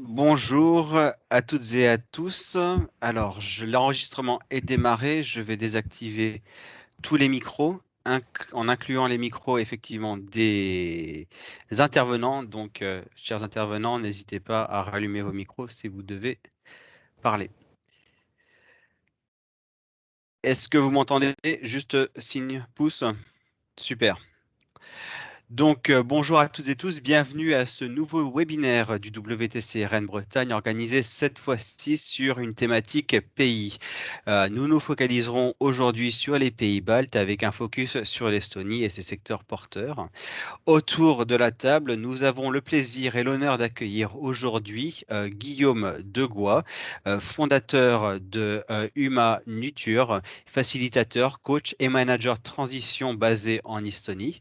Bonjour à toutes et à tous. Alors, l'enregistrement est démarré. Je vais désactiver tous les micros, en incluant les micros effectivement des intervenants. Donc, chers intervenants, n'hésitez pas à rallumer vos micros si vous devez parler. Est-ce que vous m'entendez? Juste signe pouce. Super. Donc, bonjour à toutes et tous, bienvenue à ce nouveau webinaire du WTC Rennes-Bretagne, organisé cette fois-ci sur une thématique pays. Nous nous focaliserons aujourd'hui sur les pays baltes avec un focus sur l'Estonie et ses secteurs porteurs. Autour de la table, nous avons le plaisir et l'honneur d'accueillir aujourd'hui Guillaume Degois, fondateur de Uma Nuture, facilitateur, coach et manager transition basé en Estonie.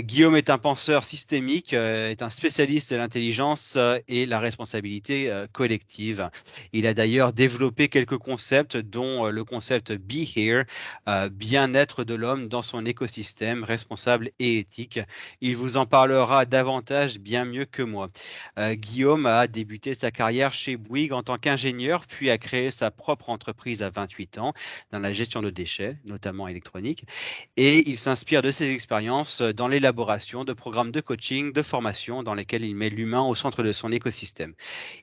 Guillaume est un penseur systémique, est un spécialiste de l'intelligence et la responsabilité collective. Il a d'ailleurs développé quelques concepts, dont le concept Be Here, bien-être de l'homme dans son écosystème responsable et éthique. Il vous en parlera davantage bien mieux que moi. Guillaume a débuté sa carrière chez Bouygues en tant qu'ingénieur, puis a créé sa propre entreprise à 28 ans dans la gestion de déchets, notamment électroniques, et il s'inspire de ses expériences dans l'élaboration de programmes de coaching, de formation dans lesquels il met l'humain au centre de son écosystème.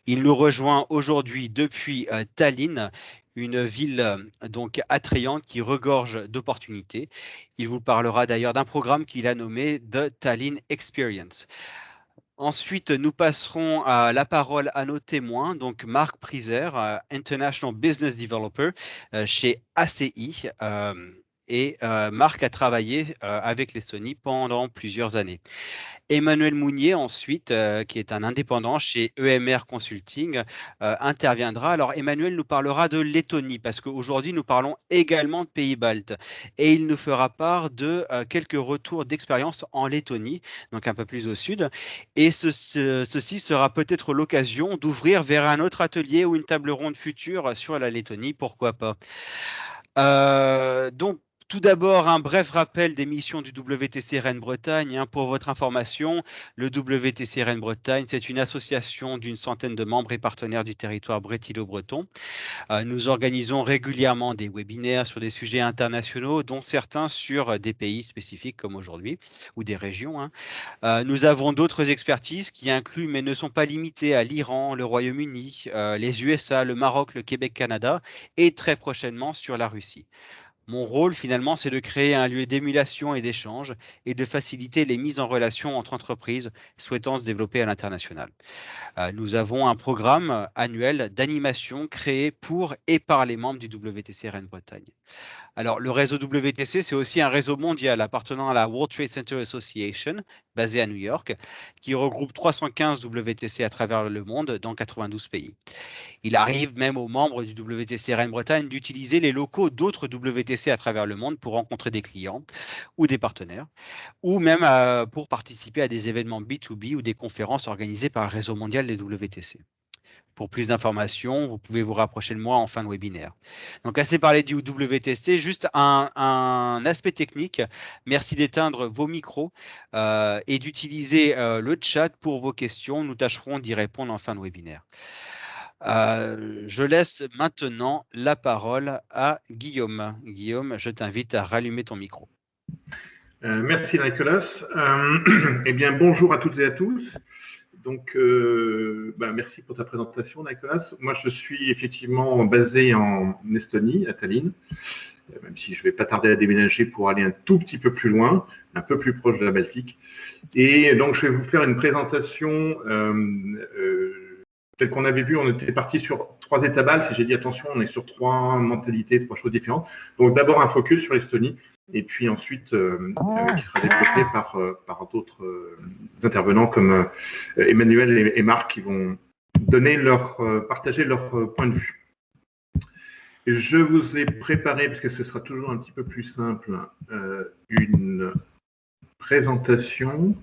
Il nous rejoint aujourd'hui depuis Tallinn, une ville donc attrayante qui regorge d'opportunités. Il vous parlera d'ailleurs d'un programme qu'il a nommé The Tallinn Experience. Ensuite, nous passerons la parole à nos témoins, donc Marc Priser, International Business Developer chez ACI. Et Marc a travaillé avec les Sony pendant plusieurs années. Emmanuel Mounier, ensuite, qui est un indépendant chez EMR Consulting, interviendra. Alors, Emmanuel nous parlera de Lettonie, parce qu'aujourd'hui, nous parlons également de pays baltes. Et il nous fera part de quelques retours d'expérience en Lettonie, donc un peu plus au sud. Et ceci sera peut-être l'occasion d'ouvrir vers un autre atelier ou une table ronde future sur la Lettonie, pourquoi pas. Donc, tout d'abord, un bref rappel des missions du WTC Rennes-Bretagne. Pour votre information, le WTC Rennes-Bretagne, c'est une association d'une centaine de membres et partenaires du territoire brétilo-breton. Nous organisons régulièrement des webinaires sur des sujets internationaux, dont certains sur des pays spécifiques comme aujourd'hui, ou des régions. Nous avons d'autres expertises qui incluent, mais ne sont pas limitées à l'Iran, le Royaume-Uni, les USA, le Maroc, le Québec, Canada, et très prochainement sur la Russie. Mon rôle, finalement, c'est de créer un lieu d'émulation et d'échange et de faciliter les mises en relation entre entreprises souhaitant se développer à l'international. Nous avons un programme annuel d'animation créé pour et par les membres du WTC Rennes-Bretagne. Alors, le réseau WTC, c'est aussi un réseau mondial appartenant à la World Trade Center Association, basée à New York, qui regroupe 315 WTC à travers le monde dans 92 pays. Il arrive même aux membres du WTC Rennes-Bretagne d'utiliser les locaux d'autres WTC à travers le monde pour rencontrer des clients ou des partenaires, ou même pour participer à des événements B2B ou des conférences organisées par le réseau mondial des WTC. Pour plus d'informations, vous pouvez vous rapprocher de moi en fin de webinaire. Donc, assez parlé du WTC, juste un aspect technique. Merci d'éteindre vos micros et d'utiliser le chat pour vos questions. Nous tâcherons d'y répondre en fin de webinaire. Je laisse maintenant la parole à Guillaume. Guillaume, je t'invite à rallumer ton micro. Merci Nicolas. Eh bien, bonjour à toutes et à tous. Donc, merci pour ta présentation, Nicolas. Moi, je suis effectivement basé en Estonie, à Tallinn, même si je ne vais pas tarder à déménager pour aller un tout petit peu plus loin, un peu plus proche de la Baltique. Et donc, je vais vous faire une présentation telle qu'on avait vu. On était parti sur 3 étabales. Si j'ai dit attention, on est sur 3 mentalités, 3 choses différentes. Donc, d'abord un focus sur l'Estonie, et puis ensuite qui sera développé par d'autres intervenants comme Emmanuel et Marc qui vont partager leur point de vue. Je vous ai préparé, parce que ce sera toujours un petit peu plus simple, une présentation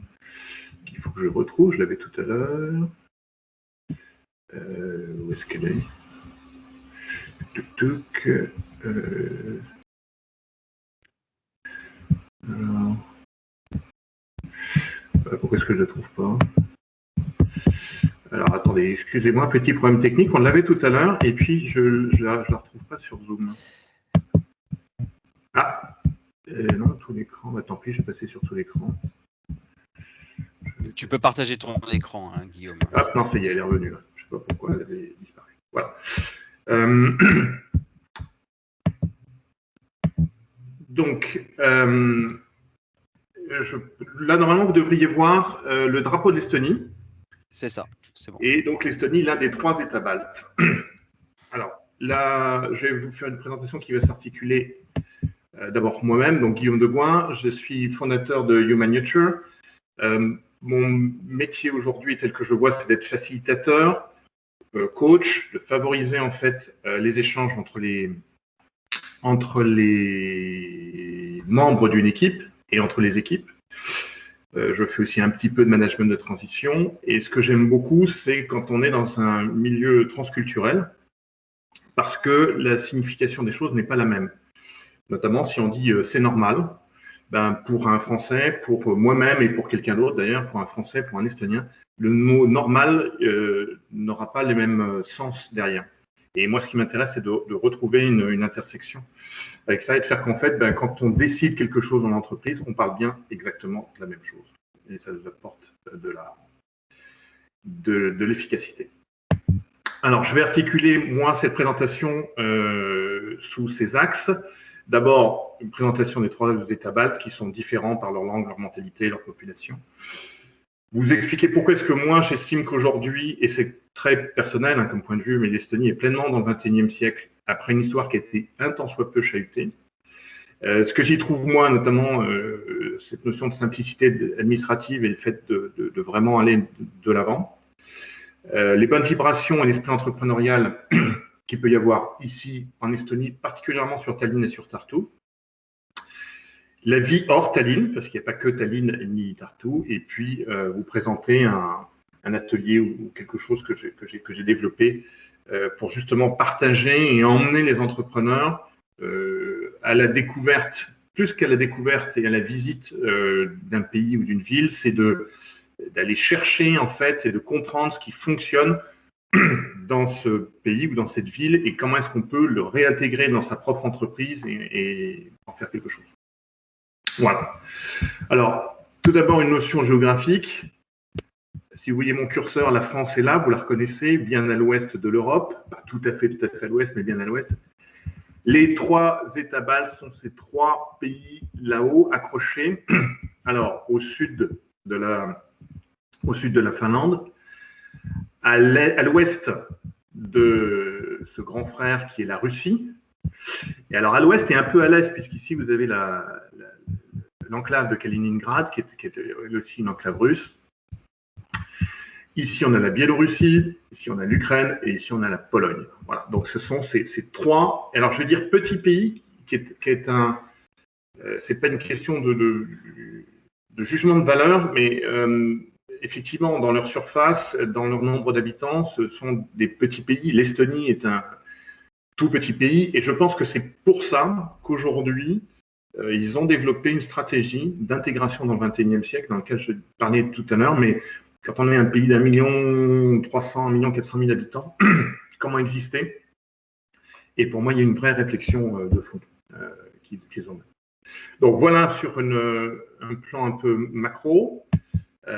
qu'il faut que je retrouve. Je l'avais tout à l'heure. Où est-ce qu'elle est? Alors, pourquoi est-ce que je ne la trouve pas? Alors, attendez, excusez-moi, petit problème technique. On l'avait tout à l'heure et puis je ne la retrouve pas sur Zoom. Ah, non, tout l'écran. Bah, tant pis, je vais passer sur tout l'écran. Tu peux partager ton écran, hein, Guillaume. Ah, non, ça y est, elle est revenue. Là. Je ne sais pas pourquoi elle avait disparu. Voilà. Donc, là, normalement, vous devriez voir le drapeau de l'Estonie. C'est ça, c'est bon. Et donc, l'Estonie, l'un des 3 États baltes. Alors, là, je vais vous faire une présentation qui va s'articuler d'abord moi-même, donc Guillaume Degouin. Je suis fondateur de Human Nature. Mon métier aujourd'hui, tel que je le vois, c'est d'être facilitateur, coach, de favoriser en fait les échanges entre les membres d'une équipe et entre les équipes. Je fais aussi un petit peu de management de transition. Et ce que j'aime beaucoup, c'est quand on est dans un milieu transculturel, parce que la signification des choses n'est pas la même. Notamment si on dit c'est normal, ben, pour un Français, pour moi-même et pour quelqu'un d'autre d'ailleurs, pour un Français, pour un Estonien, le mot normal n'aura pas les mêmes sens derrière. Et moi, ce qui m'intéresse, c'est de retrouver une intersection avec ça et de faire qu'en fait, ben, quand on décide quelque chose dans l'entreprise, on parle bien exactement de la même chose. Et ça nous apporte de l'efficacité. Alors, je vais articuler, moi, cette présentation sous ces axes. D'abord, une présentation des 3 États baltes qui sont différents par leur langue, leur mentalité, leur population. Vous expliquer pourquoi est-ce que moi, j'estime qu'aujourd'hui, et c'est très personnel hein, comme point de vue, mais l'Estonie est pleinement dans le XXIe siècle, après une histoire qui a été un tant soit peu chahutée. Ce que j'y trouve, moi, notamment, cette notion de simplicité administrative et le fait de vraiment aller de l'avant. Les bonnes vibrations et l'esprit entrepreneurial qu'il peut y avoir ici en Estonie, particulièrement sur Tallinn et sur Tartu. La vie hors Tallinn, parce qu'il n'y a pas que Tallinn ni Tartu, et puis vous présenter un atelier ou quelque chose que j'ai développé pour justement partager et emmener les entrepreneurs à la découverte, plus qu'à la découverte et à la visite d'un pays ou d'une ville, c'est d'aller chercher en fait et de comprendre ce qui fonctionne dans ce pays ou dans cette ville et comment est-ce qu'on peut le réintégrer dans sa propre entreprise et en faire quelque chose. Voilà. Alors, tout d'abord, une notion géographique. Si vous voyez mon curseur, la France est là, vous la reconnaissez, bien à l'ouest de l'Europe, pas tout à fait à l'ouest, mais bien à l'ouest. Les 3 États baltes sont ces 3 pays là-haut, accrochés. Alors, au sud de la Finlande, à l'ouest de ce grand frère qui est la Russie. Et alors à l'ouest et un peu à l'est, puisqu'ici vous avez l'enclave de Kaliningrad, qui est aussi une enclave russe. Ici, on a la Biélorussie, ici, on a l'Ukraine et ici, on a la Pologne. Voilà. Donc, ce sont ces 3, alors je veux dire, petits pays, qui est un. C'est pas une question de jugement de valeur, mais effectivement, dans leur surface, dans leur nombre d'habitants, ce sont des petits pays. L'Estonie est un tout petit pays, et je pense que c'est pour ça qu'aujourd'hui, ils ont développé une stratégie d'intégration dans le XXIe siècle, dans laquelle je parlais tout à l'heure, mais quand on est un pays d'1,3 million, 1,4 million habitants, comment exister? Et pour moi, il y a une vraie réflexion de fond qu'ils ont. Donc voilà sur un plan un peu macro.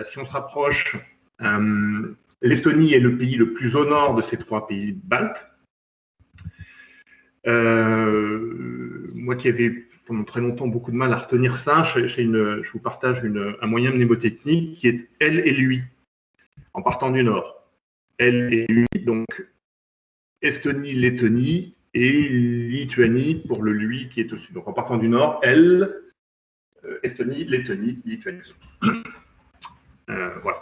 Si on se rapproche, l'Estonie est le pays le plus au nord de ces 3 pays baltes. Moi qui avais pendant très longtemps beaucoup de mal à retenir ça, je vous partage un moyen mnémotechnique qui est elle et lui, en partant du nord. Elle et lui, donc Estonie, Lettonie et Lituanie pour le lui qui est au sud. Donc en partant du nord, elle, Estonie, Lettonie, Lituanie. Voilà.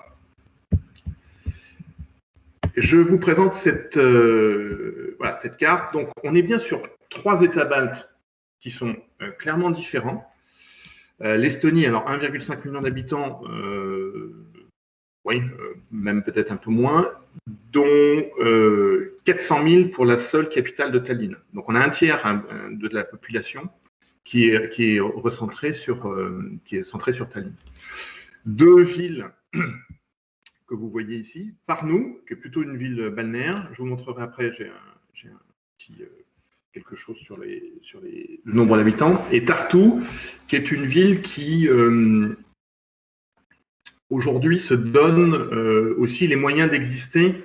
Je vous présente cette carte. Donc, on est bien sur 3 États baltes qui sont clairement différents. L'Estonie, alors 1,5 million d'habitants, oui, même peut-être un peu moins, dont 400 000 pour la seule capitale de Tallinn. Donc, on a un tiers de la population qui est centrée sur Tallinn. 2 villes que vous voyez ici, Parnou, qui est plutôt une ville balnéaire. Je vous montrerai après, j'ai un petit quelque chose sur le nombre d'habitants. Et Tartu, qui est une ville qui aujourd'hui se donne aussi les moyens d'exister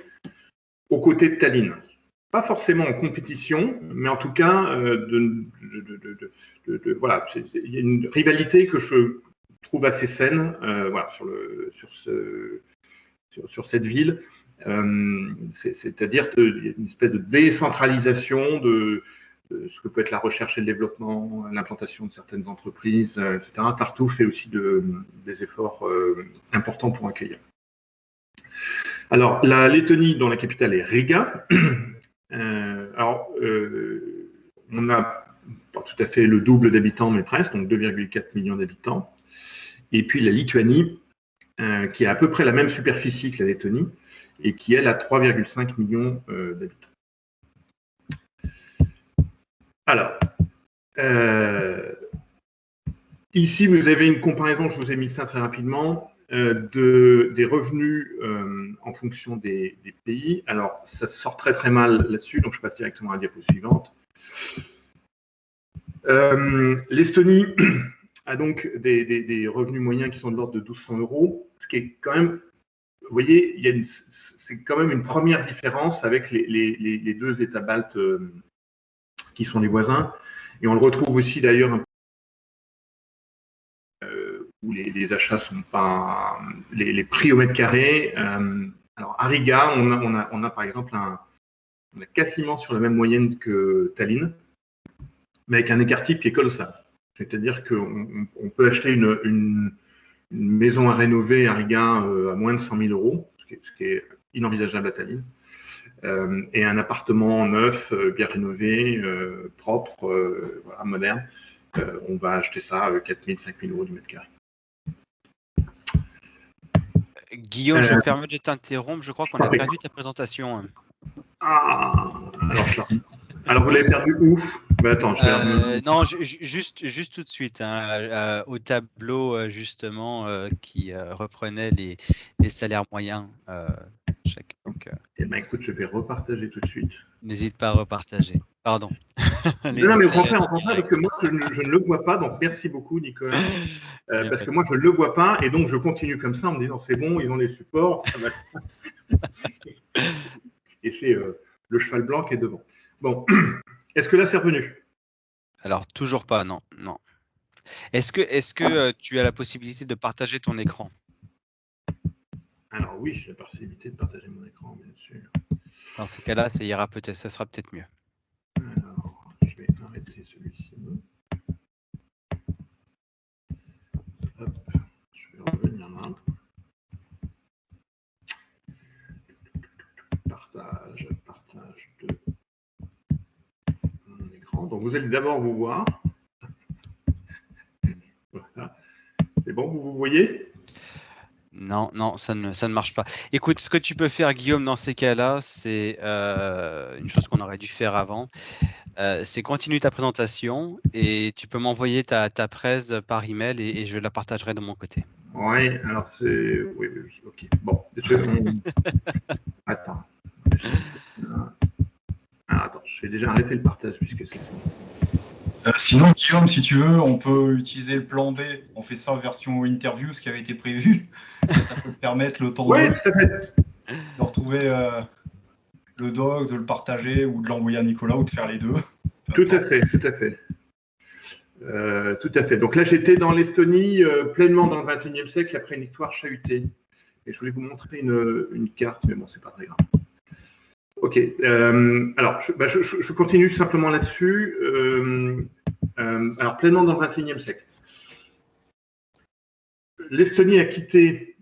aux côtés de Tallinn. Pas forcément en compétition, mais en tout cas, voilà, il y a une rivalité que je trouve assez saine voilà, sur cette ville. C'est-à-dire qu'il y a une espèce de décentralisation de ce que peut être la recherche et le développement, l'implantation de certaines entreprises, etc. Tartu fait aussi des efforts importants pour accueillir. Alors, la Lettonie, dont la capitale est Riga, on n'a pas tout à fait le double d'habitants, mais presque, donc 2,4 millions d'habitants. Et puis la Lituanie, qui a à peu près la même superficie que la Lettonie, et qui, elle, a 3,5 millions d'habitants. Alors, ici, vous avez une comparaison, je vous ai mis ça très rapidement, des revenus en fonction des pays. Alors, ça sort très très mal là-dessus, donc je passe directement à la diapo suivante. L'Estonie a donc des revenus moyens qui sont de l'ordre de 1200 €, ce qui est quand même, vous voyez, c'est quand même une première différence avec les deux États baltes qui sont les voisins. Et on le retrouve aussi d'ailleurs où les achats sont pas les prix au mètre carré. Alors à Riga, on a par exemple on a quasiment sur la même moyenne que Tallinn, mais avec un écart type qui est colossal. C'est-à-dire qu'on peut acheter une maison à rénover à Riga à moins de 100 000 €, ce qui est inenvisageable à Tallinn. Et un appartement neuf, bien rénové, propre, voilà, moderne, on va acheter ça à 4 000, 5 000 € du mètre carré. Guillaume, je me permets de t'interrompre. Je crois qu'on a perdu ta présentation. Alors vous l'avez perdu où? Attends, non, juste tout de suite, hein, au tableau justement qui reprenait les salaires moyens. Donc, écoute, je vais repartager tout de suite. N'hésite pas à repartager. Pardon. Non, mais au contraire, parce que moi, je ne le vois pas. Donc, merci beaucoup, Nicolas. Parce que moi, je ne le vois pas. Et donc, je continue comme ça en me disant, c'est bon, ils ont les supports. Ça va. Et c'est le cheval blanc qui est devant. Bon, est-ce que là, c'est revenu? Alors, toujours pas, non. Est-ce que tu as la possibilité de partager ton écran? Alors oui, j'ai la possibilité de partager mon écran, bien sûr. Dans ces cas-là, ça sera peut-être mieux. Alors, je vais arrêter celui-ci. Hop, je vais revenir là. Partage de mon écran. Donc vous allez d'abord vous voir. Voilà. C'est bon, vous voyez? Non, ça ne marche pas. Écoute, ce que tu peux faire, Guillaume, dans ces cas-là, c'est une chose qu'on aurait dû faire avant. C'est continuer ta présentation et tu peux m'envoyer ta presse par email et je la partagerai de mon côté. Oui, alors c'est... Oui, ok. Bon, attends. Attends, je vais déjà arrêter le partage puisque c'est ça. Sinon, Guillaume, si tu veux, on peut utiliser le plan B. On fait ça en version interview, ce qui avait été prévu. Ça peut te permettre le temps de retrouver le doc, de le partager ou de l'envoyer à Nicolas ou de faire les deux. Tout à fait. Tout à fait. Donc là, j'étais dans l'Estonie, pleinement dans le XXIe siècle, après une histoire chahutée. Et je voulais vous montrer une carte, mais bon, c'est pas très grave. Ok. Alors, je continue simplement là-dessus. Alors, pleinement dans le XXIe siècle. L'Estonie a quitté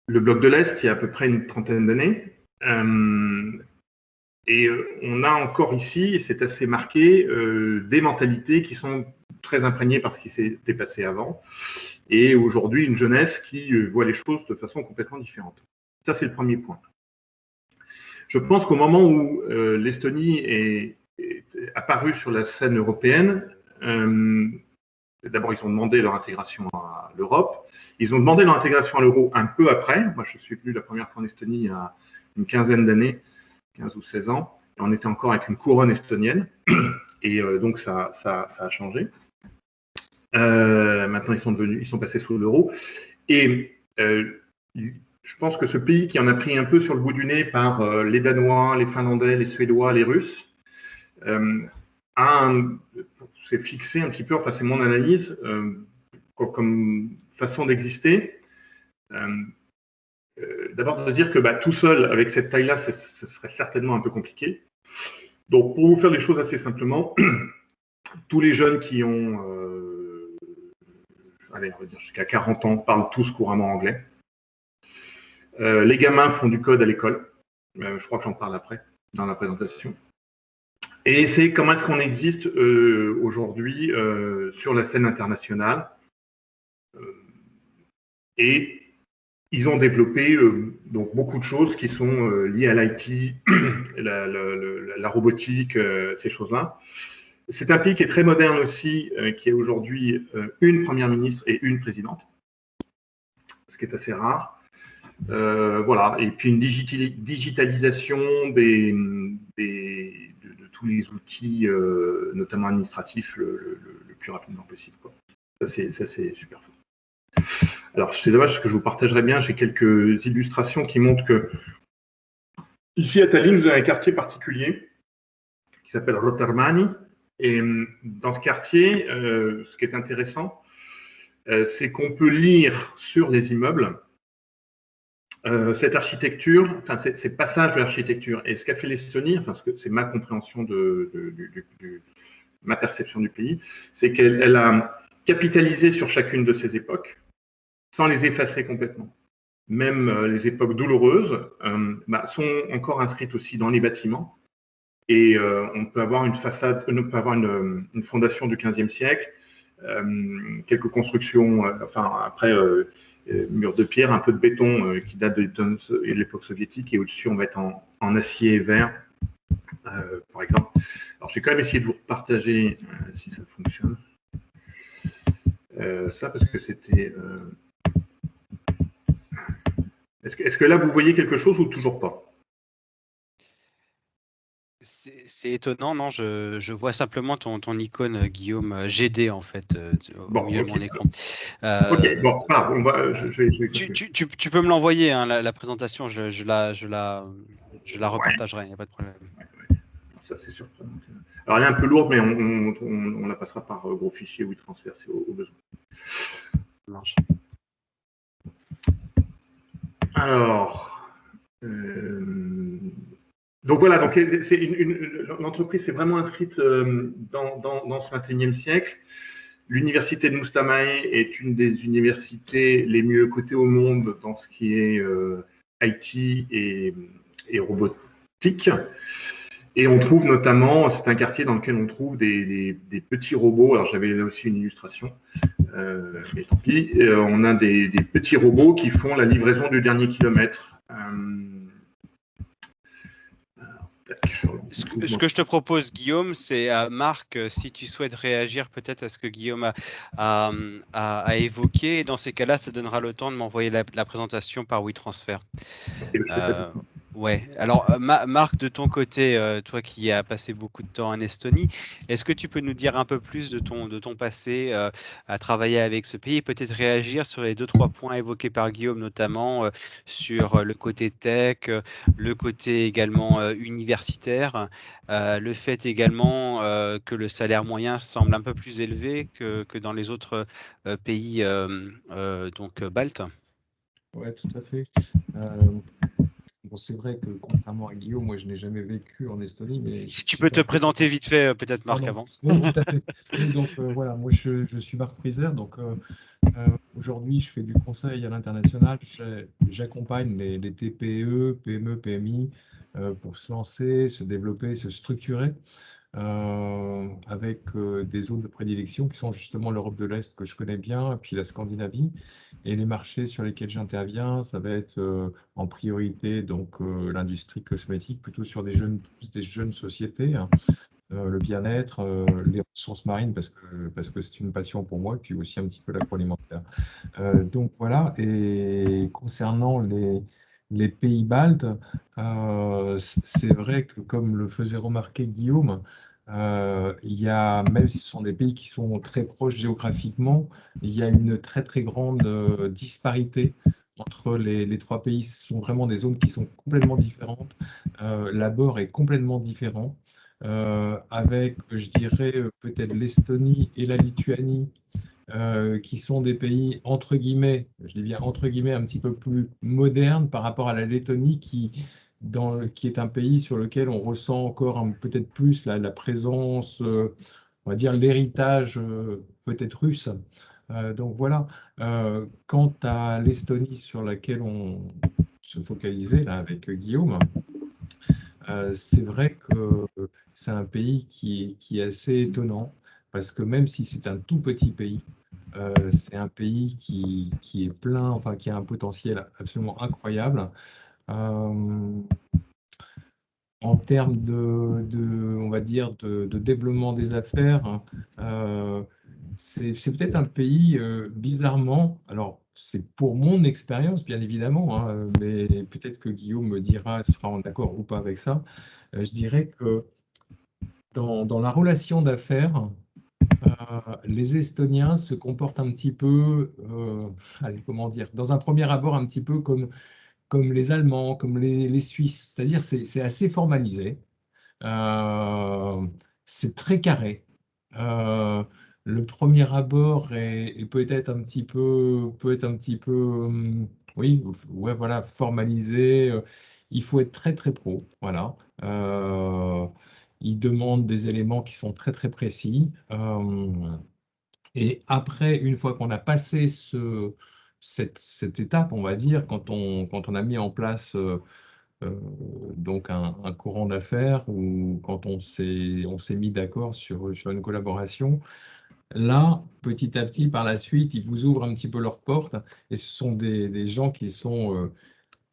le bloc de l'Est il y a à peu près une trentaine d'années. Et on a encore ici, et c'est assez marqué, des mentalités qui sont très imprégnées par ce qui s'était passé avant. Et aujourd'hui, une jeunesse qui voit les choses de façon complètement différente. Ça, c'est le premier point. Je pense qu'au moment où l'Estonie est apparue sur la scène européenne, d'abord, ils ont demandé leur intégration à l'Europe. Ils ont demandé leur intégration à l'euro un peu après. Moi, je suis venu la première fois en Estonie il y a une quinzaine d'années, 15 ou 16 ans. Et on était encore avec une couronne estonienne. Et donc, ça a changé. Maintenant, ils sont passés sous l'euro. Et je pense que ce pays qui en a pris un peu sur le bout du nez par les Danois, les Finlandais, les Suédois, les Russes, s'est fixé un petit peu, enfin c'est mon analyse, comme façon d'exister. D'abord de dire que tout seul, avec cette taille-là, ce serait certainement un peu compliqué. Donc pour vous faire les choses assez simplement, tous les jeunes qui ont, allez, on va dire jusqu'à 40 ans, parlent tous couramment anglais. Les gamins font du code à l'école. Je crois que j'en parle après, dans la présentation. Et c'est comment est-ce qu'on existe aujourd'hui sur la scène internationale. Et ils ont développé donc beaucoup de choses qui sont liées à l'IT, la robotique, ces choses-là. C'est un pays qui est très moderne aussi, qui a aujourd'hui une première ministre et une présidente, ce qui est assez rare. Voilà, et puis une digitalisation de tous les outils, notamment administratifs, le plus rapidement possible, quoi. Ça, c'est super fort. Alors, c'est dommage parce que je vous partagerai bien, j'ai quelques illustrations qui montrent que ici à Tallinn, vous avez un quartier particulier qui s'appelle Rotermani. Et dans ce quartier, ce qui est intéressant, c'est qu'on peut lire sur les immeubles cette architecture, enfin ces passages de l'architecture. Et ce qu'a fait l'Estonie, enfin c'est ma compréhension ma perception du pays, c'est qu'elle a capitalisé sur chacune de ces époques sans les effacer complètement. Même les époques douloureuses sont encore inscrites aussi dans les bâtiments. Et on peut avoir une façade, on peut avoir une fondation du XVe siècle, quelques constructions, après murs de pierre, un peu de béton qui date de l'époque soviétique, et au-dessus on va être en acier et verre, par exemple. Alors je vais quand même essayer de vous partager si ça fonctionne. Ça parce que c'était. Est-ce que là vous voyez quelque chose ou toujours pas? C'est étonnant, non? Je vois simplement ton icône, Guillaume, GD en fait, au milieu de mon écran. Ok, bon, voilà, tu peux me l'envoyer, hein, la présentation, je la repartagerai, il n'y a pas de problème. Ouais. Ça, c'est surprenant. Alors, elle est un peu lourde, mais on la passera par gros fichier WeTransfer, c'est au besoin. Ça marche. Alors, donc voilà, donc l'entreprise est vraiment inscrite dans ce 21e siècle. L'université de Mustamäe est une des universités les mieux cotées au monde dans ce qui est IT et robotique. Et on trouve notamment, c'est un quartier dans lequel on trouve des petits robots. Alors j'avais là aussi une illustration, mais tant pis. On a des petits robots qui font la livraison du dernier kilomètre. Ce que je te propose, Guillaume, c'est Marc, si tu souhaites réagir peut-être à ce que Guillaume a évoqué. Dans ces cas-là, ça donnera le temps de m'envoyer la présentation par WeTransfer. Ouais. Alors, Marc, de ton côté, toi qui as passé beaucoup de temps en Estonie, est-ce que tu peux nous dire un peu plus de ton passé à travailler avec ce pays et peut-être réagir sur les 2-3 points évoqués par Guillaume, notamment sur le côté tech, le côté également universitaire, le fait également que le salaire moyen semble un peu plus élevé que dans les autres pays donc baltes? Ouais, tout à fait. Bon, c'est vrai que contrairement à Guillaume, moi je n'ai jamais vécu en Estonie, mais si tu peux te présenter vite fait, peut-être Marc, avant. Oui, tout à fait. Oui, donc voilà, moi je suis Marc Friser, donc aujourd'hui je fais du conseil à l'international. J'accompagne les TPE, PME, PMI pour se lancer, se développer, se structurer. Avec des zones de prédilection qui sont justement l'Europe de l'Est que je connais bien, et puis la Scandinavie. Et les marchés sur lesquels j'interviens, ça va être en priorité donc l'industrie cosmétique, plutôt sur des jeunes sociétés, hein, le bien-être, les ressources marines, parce que c'est une passion pour moi, et puis aussi un petit peu l'agroalimentaire. Donc voilà, et concernant les pays baltes, c'est vrai que comme le faisait remarquer Guillaume, il y a, même si ce sont des pays qui sont très proches géographiquement, il y a une très très grande disparité entre les trois pays. Ce sont vraiment des zones qui sont complètement différentes. L'abord est complètement différent, avec, je dirais, peut-être l'Estonie et la Lituanie qui sont des pays entre guillemets, je dis bien entre guillemets, un petit peu plus modernes par rapport à la Lettonie qui est un pays sur lequel on ressent encore peut-être plus la présence, on va dire l'héritage peut-être russe. Donc voilà. Quant à l'Estonie sur laquelle on se focalisait là avec Guillaume, c'est vrai que c'est un pays qui est assez étonnant parce que même si c'est un tout petit pays, c'est un pays qui est plein, enfin qui a un potentiel absolument incroyable. Euh, En termes on va dire, de développement des affaires, hein, c'est peut-être un pays bizarrement, alors c'est pour mon expérience bien évidemment, hein, mais peut-être que Guillaume me dira, sera en accord ou pas avec ça. Je dirais que dans la relation d'affaires, les Estoniens se comportent un petit peu, allez, comment dire, dans un premier abord un petit peu comme les Allemands, comme les Suisses, c'est-à-dire c'est assez formalisé. Euh, c'est très carré. Euh, le premier abord est peut-être un petit peu, oui, ouais, voilà, formalisé. Il faut être très très pro, voilà. Il demande des éléments qui sont très très précis. Et après, une fois qu'on a passé cette étape, on va dire, quand on a mis en place euh, donc un courant d'affaires ou quand on s'est mis d'accord sur une collaboration, là, petit à petit, par la suite, ils vous ouvrent un petit peu leurs portes et ce sont des gens qui sont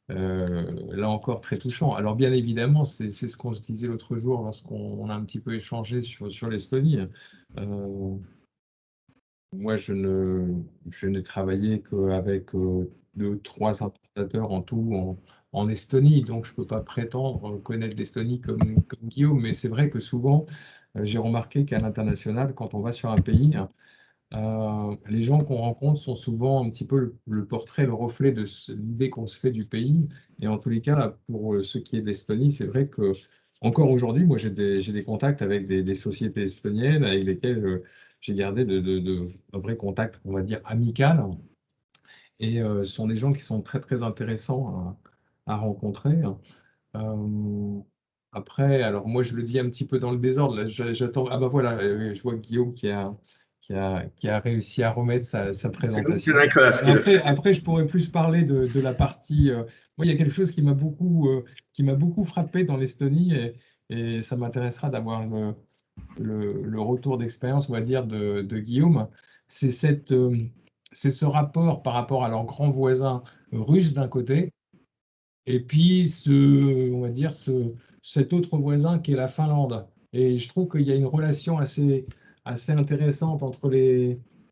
là encore très touchants. Alors bien évidemment, c'est ce qu'on se disait l'autre jour lorsqu'on a un petit peu échangé sur l'Estonie. Euh, Moi, je n'ai travaillé qu'avec deux, trois importateurs en tout en Estonie, donc je ne peux pas prétendre connaître l'Estonie comme Guillaume, mais c'est vrai que souvent, j'ai remarqué qu'à l'international, quand on va sur un pays, les gens qu'on rencontre sont souvent un petit peu le portrait, le reflet de l'idée qu'on se fait du pays. Et en tous les cas, là, pour ce qui est de l'Estonie, c'est vrai que encore aujourd'hui, moi, j'ai des contacts avec des sociétés estoniennes avec lesquelles j'ai gardé de vrais contacts, on va dire, amicales. Et ce sont des gens qui sont très, très intéressants à rencontrer. Euh, Après, alors moi, je le dis un petit peu dans le désordre. Là, j'attends. Ah bah voilà, je vois Guillaume qui a réussi à remettre sa C'est présentation. Nicolas qui le fait. Après, je pourrais plus parler de la partie. Moi, il y a quelque chose qui m'a beaucoup frappé dans l'Estonie et ça m'intéressera d'avoir le retour d'expérience, on va dire, de Guillaume. C'est c'est ce rapport à leurs grands voisins russes d'un côté et puis on va dire, cet autre voisin qui est la Finlande. Et je trouve qu'il y a une relation assez intéressante entre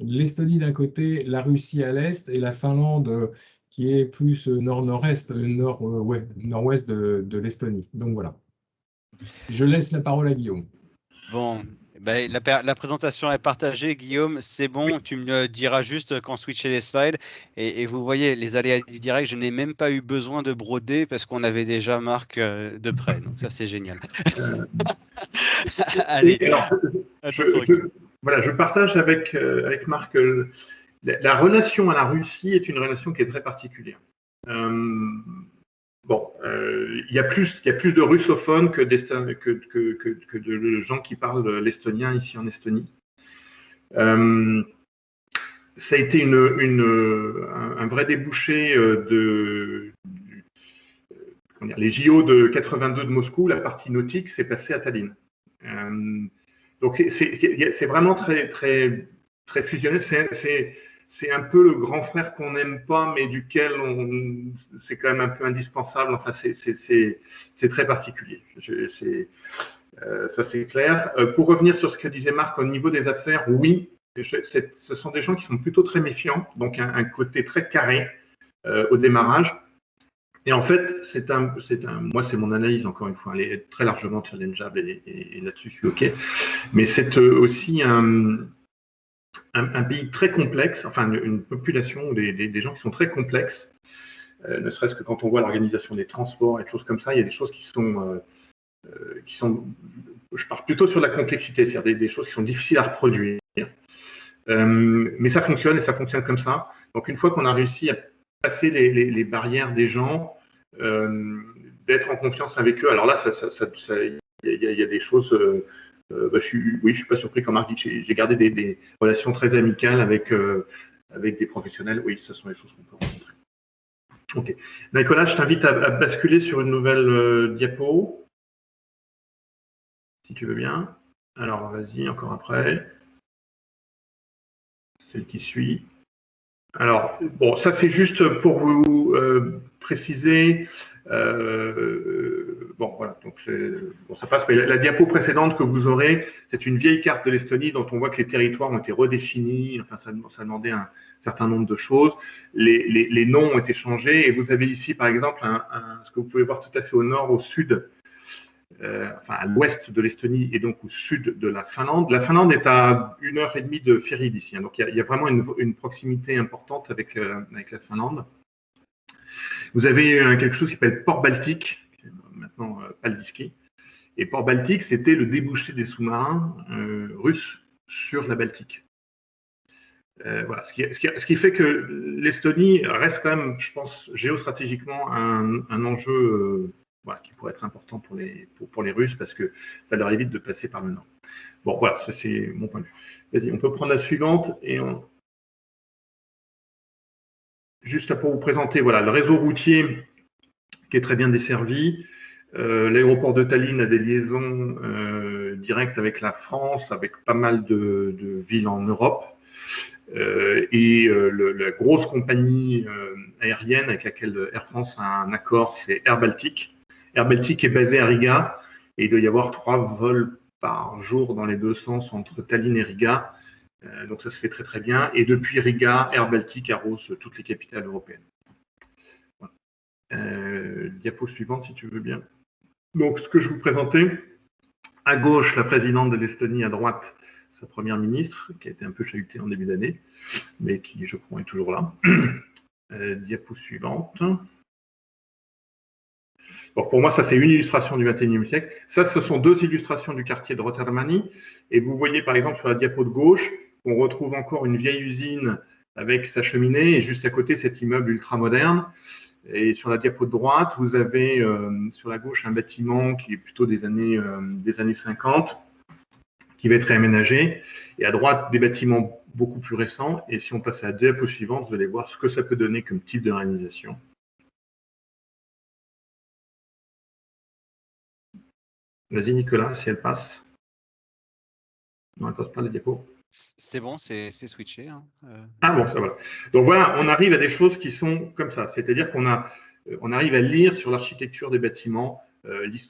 l'Estonie d'un côté, la Russie à l'est, et la Finlande qui est plus nord-nord-est, ouais, nord-ouest de l'Estonie. Donc voilà. Je laisse la parole à Guillaume. Bon, ben, la présentation est partagée, Guillaume. C'est bon, tu me diras juste quand switcher les slides. Et vous voyez, les aléas du direct, je n'ai même pas eu besoin de broder parce qu'on avait déjà Marc de près. Donc ça, c'est génial. Allez, Et alors, à je, ton tour, je- Guillaume. voilà, je partage avec Marc, la relation à la Russie est une relation qui est très particulière. Euh, Bon, il y a plus de russophones que de gens qui parlent l'estonien ici en Estonie. Euh, Ça a été un vrai débouché les JO de 82 de Moscou, la partie nautique s'est passée à Tallinn. Donc c'est vraiment très, très, très fusionnel. C'est un peu le grand frère qu'on n'aime pas, mais duquel c'est quand même un peu indispensable. Enfin, c'est très particulier. Ça, c'est clair. Pour revenir sur ce que disait Marc au niveau des affaires, oui, ce sont des gens qui sont plutôt très méfiants, donc un côté très carré au démarrage. Et en fait, moi, c'est mon analyse, encore une fois, elle est très largement challengeable et là-dessus, je suis OK. Mais c'est aussi un pays très complexe, enfin, une population, des gens qui sont très complexes, ne serait-ce que quand on voit l'organisation des transports et des choses comme ça, il y a des choses qui sont je pars plutôt sur la complexité, c'est-à-dire des choses qui sont difficiles à reproduire. Mais ça fonctionne et ça fonctionne comme ça. Donc, une fois qu'on a réussi à passer les barrières des gens, d'être en confiance avec eux. Alors là, il y a des choses. Je suis pas surpris, comme Marc dit, j'ai gardé des relations très amicales avec des professionnels. Oui, ce sont les choses qu'on peut rencontrer. Ok. Nicolas, je t'invite à basculer sur une nouvelle diapo, si tu veux bien. Alors, vas-y, encore après. Celle qui suit. Alors, bon, ça c'est juste pour vous préciser. Bon, voilà, donc ça passe. Mais la diapo précédente que vous aurez, c'est une vieille carte de l'Estonie dont on voit que les territoires ont été redéfinis. Enfin, ça demandait un certain nombre de choses. Les noms ont été changés. Et vous avez ici, par exemple, ce que vous pouvez voir tout à fait au nord, au sud, enfin à l'ouest de l'Estonie et donc au sud de la Finlande. La Finlande est à 1h30 de ferry d'ici, hein, donc il y a vraiment une proximité importante avec la Finlande. Vous avez quelque chose qui s'appelle Port Baltique, maintenant Paldiski. Et Port Baltique, c'était le débouché des sous-marins russes sur la Baltique. Voilà, ce qui fait que l'Estonie reste quand même, je pense, géostratégiquement un enjeu voilà, qui pourrait être important pour les Russes parce que ça leur évite de passer par le nord. Bon, voilà, ça c'est mon point de vue. Vas-y, on peut prendre la suivante et juste pour vous présenter, voilà, le réseau routier qui est très bien desservi. L'aéroport de Tallinn a des liaisons directes avec la France, avec pas mal de villes en Europe. La grosse compagnie aérienne avec laquelle Air France a un accord, c'est Air Baltic. Air Baltic est basé à Riga et il doit y avoir 3 vols par jour dans les deux sens entre Tallinn et Riga. Donc ça se fait très très bien. Et depuis Riga, Air Baltic arrose toutes les capitales européennes. Voilà. Diapo suivante si tu veux bien. Donc ce que je vous présentais, à gauche la présidente de l'Estonie, à droite sa première ministre, qui a été un peu chahutée en début d'année, mais qui je crois est toujours là. Diapo suivante. Bon, pour moi, ça, c'est une illustration du XXIe siècle. Ça, ce sont 2 illustrations du quartier de Rotermani. Et vous voyez, par exemple, sur la diapo de gauche, on retrouve encore une vieille usine avec sa cheminée et juste à côté, cet immeuble ultra-moderne. Et sur la diapo de droite, vous avez sur la gauche un bâtiment qui est plutôt des années 50, qui va être réaménagé. Et à droite, des bâtiments beaucoup plus récents. Et si on passe à la diapo suivante, vous allez voir ce que ça peut donner comme type de réalisation. Vas-y Nicolas, si elle passe. Non, elle passe pas la diapo. C'est bon, c'est switché. Hein. Ah bon, ça va. Donc voilà, on arrive à des choses qui sont comme ça. C'est-à-dire qu'on arrive à lire sur l'architecture des bâtiments,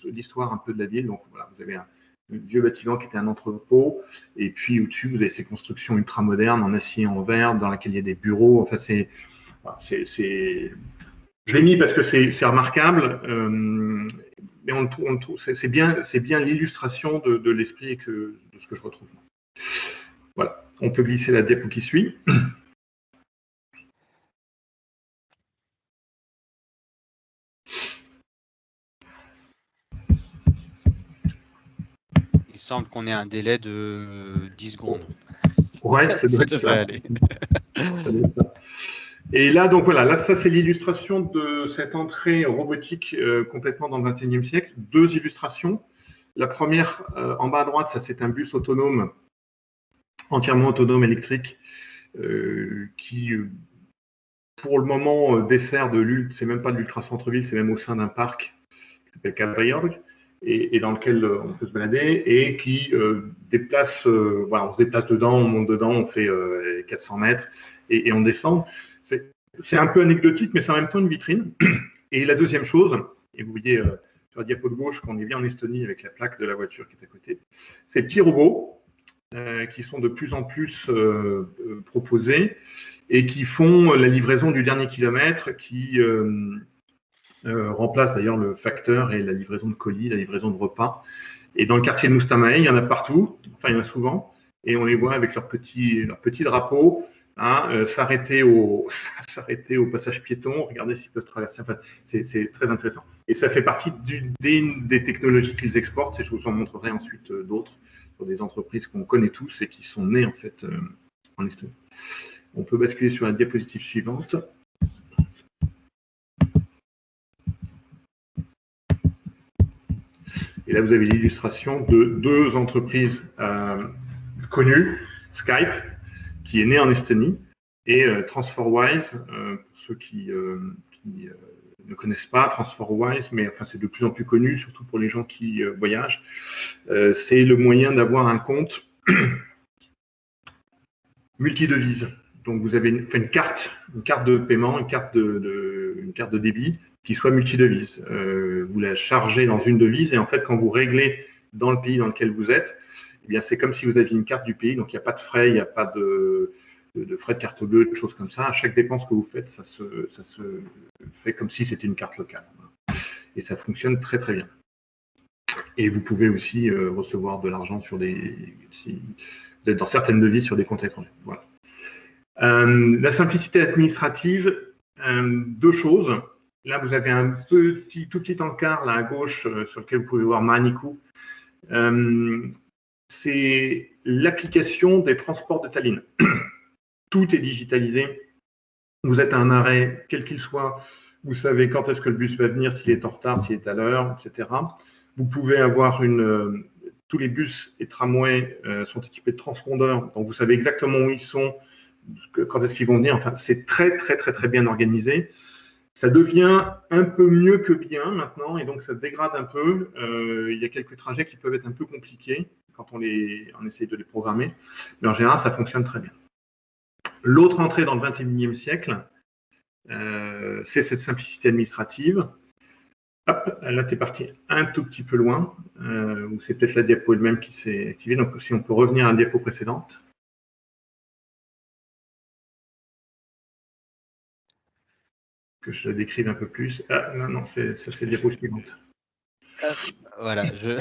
l'histoire un peu de la ville. Donc voilà, vous avez un vieux bâtiment qui était un entrepôt, et puis au-dessus, vous avez ces constructions ultra-modernes en acier et en verre, dans lesquelles il y a des bureaux. Enfin, voilà, je l'ai mis parce que c'est remarquable. Mais c'est bien l'illustration de l'esprit et de ce que je retrouve. Voilà, on peut glisser la diapo qui suit. Il semble qu'on ait un délai de 10 secondes. Ouais, ça devrait aller. Et là, donc voilà, là, ça c'est l'illustration de cette entrée robotique complètement dans le XXIe siècle. 2 illustrations. La première, en bas à droite, ça c'est un bus autonome, entièrement autonome électrique, qui, pour le moment, dessert c'est même pas de l'ultra-centre-ville, c'est même au sein d'un parc qui s'appelle Kalvajorg, et dans lequel on peut se balader, et qui déplace, voilà, on se déplace dedans, on monte dedans, on fait 400 mètres, et on descend. C'est un peu anecdotique, mais c'est en même temps une vitrine. Et la deuxième chose, et vous voyez sur la diapo de gauche qu'on est bien en Estonie avec la plaque de la voiture qui est à côté. Ces petits robots qui sont de plus en plus proposés et qui font la livraison du dernier kilomètre, qui remplace d'ailleurs le facteur et la livraison de colis, la livraison de repas. Et dans le quartier de Moustamae, il y en a partout, enfin il y en a souvent, et on les voit avec leur petit drapeau, hein, s'arrêter au passage piéton, regarder s'ils peuvent traverser. Enfin, c'est très intéressant. Et ça fait partie des technologies qu'ils exportent, et je vous en montrerai ensuite d'autres, sur des entreprises qu'on connaît tous et qui sont nées en fait en Estonie. On peut basculer sur la diapositive suivante. Et là, vous avez l'illustration de deux entreprises connues, Skype, qui est né en Estonie, et TransferWise, pour ceux qui ne connaissent pas TransferWise, mais enfin, c'est de plus en plus connu, surtout pour les gens qui voyagent. C'est le moyen d'avoir un compte multidevise. Donc, vous avez une carte de paiement, une carte de débit qui soit multidevise. Vous la chargez dans une devise et en fait, quand vous réglez dans le pays dans lequel vous êtes, eh bien, c'est comme si vous aviez une carte du pays. Donc, il n'y a pas de frais, il n'y a pas de frais de carte bleue, de choses comme ça. À chaque dépense que vous faites, ça se fait comme si c'était une carte locale. Et ça fonctionne très, très bien. Et vous pouvez aussi recevoir de l'argent si vous êtes dans certaines devises sur des comptes étrangers. Voilà. La simplicité administrative, deux choses. Là, vous avez un tout petit encart là à gauche sur lequel vous pouvez voir Maniku. C'est l'application des transports de Tallinn. Tout est digitalisé. Vous êtes à un arrêt, quel qu'il soit. Vous savez quand est-ce que le bus va venir, s'il est en retard, s'il est à l'heure, etc. Vous pouvez avoir tous les bus et tramways sont équipés de transpondeurs. Donc, vous savez exactement où ils sont, quand est-ce qu'ils vont venir. Enfin, c'est très, très, très, très bien organisé. Ça devient un peu mieux que bien maintenant, et donc ça se dégrade un peu. Il y a quelques trajets qui peuvent être un peu compliqués quand on essaye de les programmer, mais en général, ça fonctionne très bien. L'autre entrée dans le 21e siècle, c'est cette simplicité administrative. Hop, là, tu es parti un tout petit peu loin, ou c'est peut-être la diapo elle-même qui s'est activée. Donc, si on peut revenir à la diapo précédente. Que je la décrive un peu plus. Ah, non, c'est la diapo suivante. Voilà, je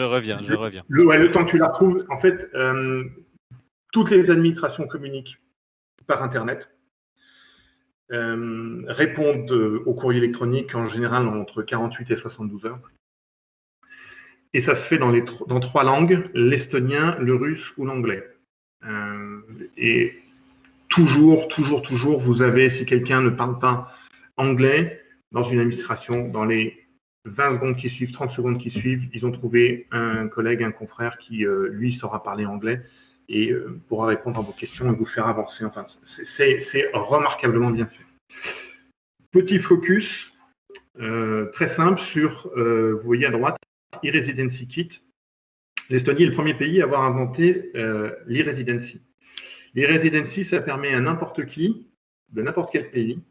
reviens. Le temps que tu la retrouves, en fait, toutes les administrations communiquent par Internet, répondent au courrier électronique en général entre 48 et 72 heures. Et ça se fait dans trois langues, l'estonien, le russe ou l'anglais. Et toujours, vous avez, si quelqu'un ne parle pas anglais, dans une administration, dans les 20 secondes qui suivent, 30 secondes qui suivent, ils ont trouvé un collègue, un confrère qui, lui, saura parler anglais et pourra répondre à vos questions et vous faire avancer. Enfin, c'est remarquablement bien fait. Petit focus très simple sur, vous voyez à droite, e-Residency Kit. L'Estonie est le premier pays à avoir inventé l'e-Residency. L'e-Residency, ça permet à n'importe qui, de n'importe quel pays,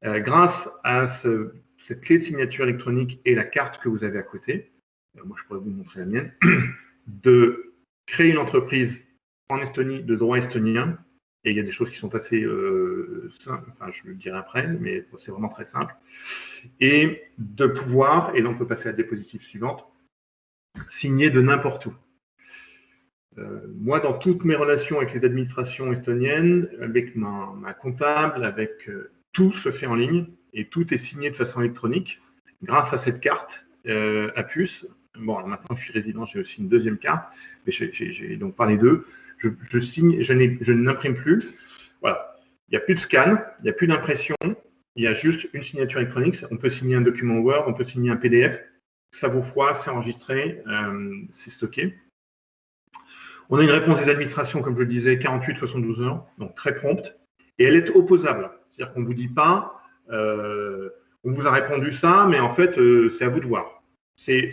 grâce à cette clé de signature électronique et la carte que vous avez à côté, moi je pourrais vous montrer la mienne, de créer une entreprise en Estonie de droit estonien, et il y a des choses qui sont assez simples, enfin je le dirai après, mais c'est vraiment très simple, et de pouvoir, et là on peut passer à la diapositive suivante, signer de n'importe où. Moi, dans toutes mes relations avec les administrations estoniennes, avec ma comptable, avec tout se fait en ligne et tout est signé de façon électronique grâce à cette carte à puce. Bon, alors maintenant je suis résident, j'ai aussi une deuxième carte, mais j'ai donc parlé d'eux. Je signe, je n'imprime plus. Voilà, il n'y a plus de scan, il n'y a plus d'impression, il y a juste une signature électronique. On peut signer un document Word, on peut signer un PDF. Ça vaut foi, c'est enregistré, c'est stocké. On a une réponse des administrations, comme je le disais, 48-72 heures, donc très prompte, et elle est opposable. C'est-à-dire qu'on ne vous dit pas, on vous a répondu ça, mais en fait, c'est à vous de voir. C'est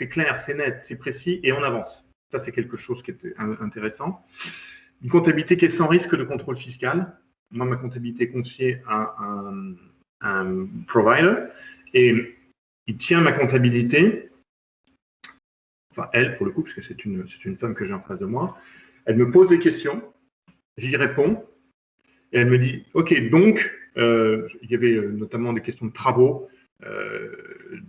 clair, c'est net, c'est précis, et on avance. Ça, c'est quelque chose qui est intéressant. Une comptabilité qui est sans risque de contrôle fiscal. Moi, ma comptabilité est confiée à un provider, et il tient ma comptabilité, enfin elle pour le coup, parce que c'est une femme que j'ai en face de moi, elle me pose des questions, j'y réponds, et elle me dit, ok, donc, il y avait notamment des questions de travaux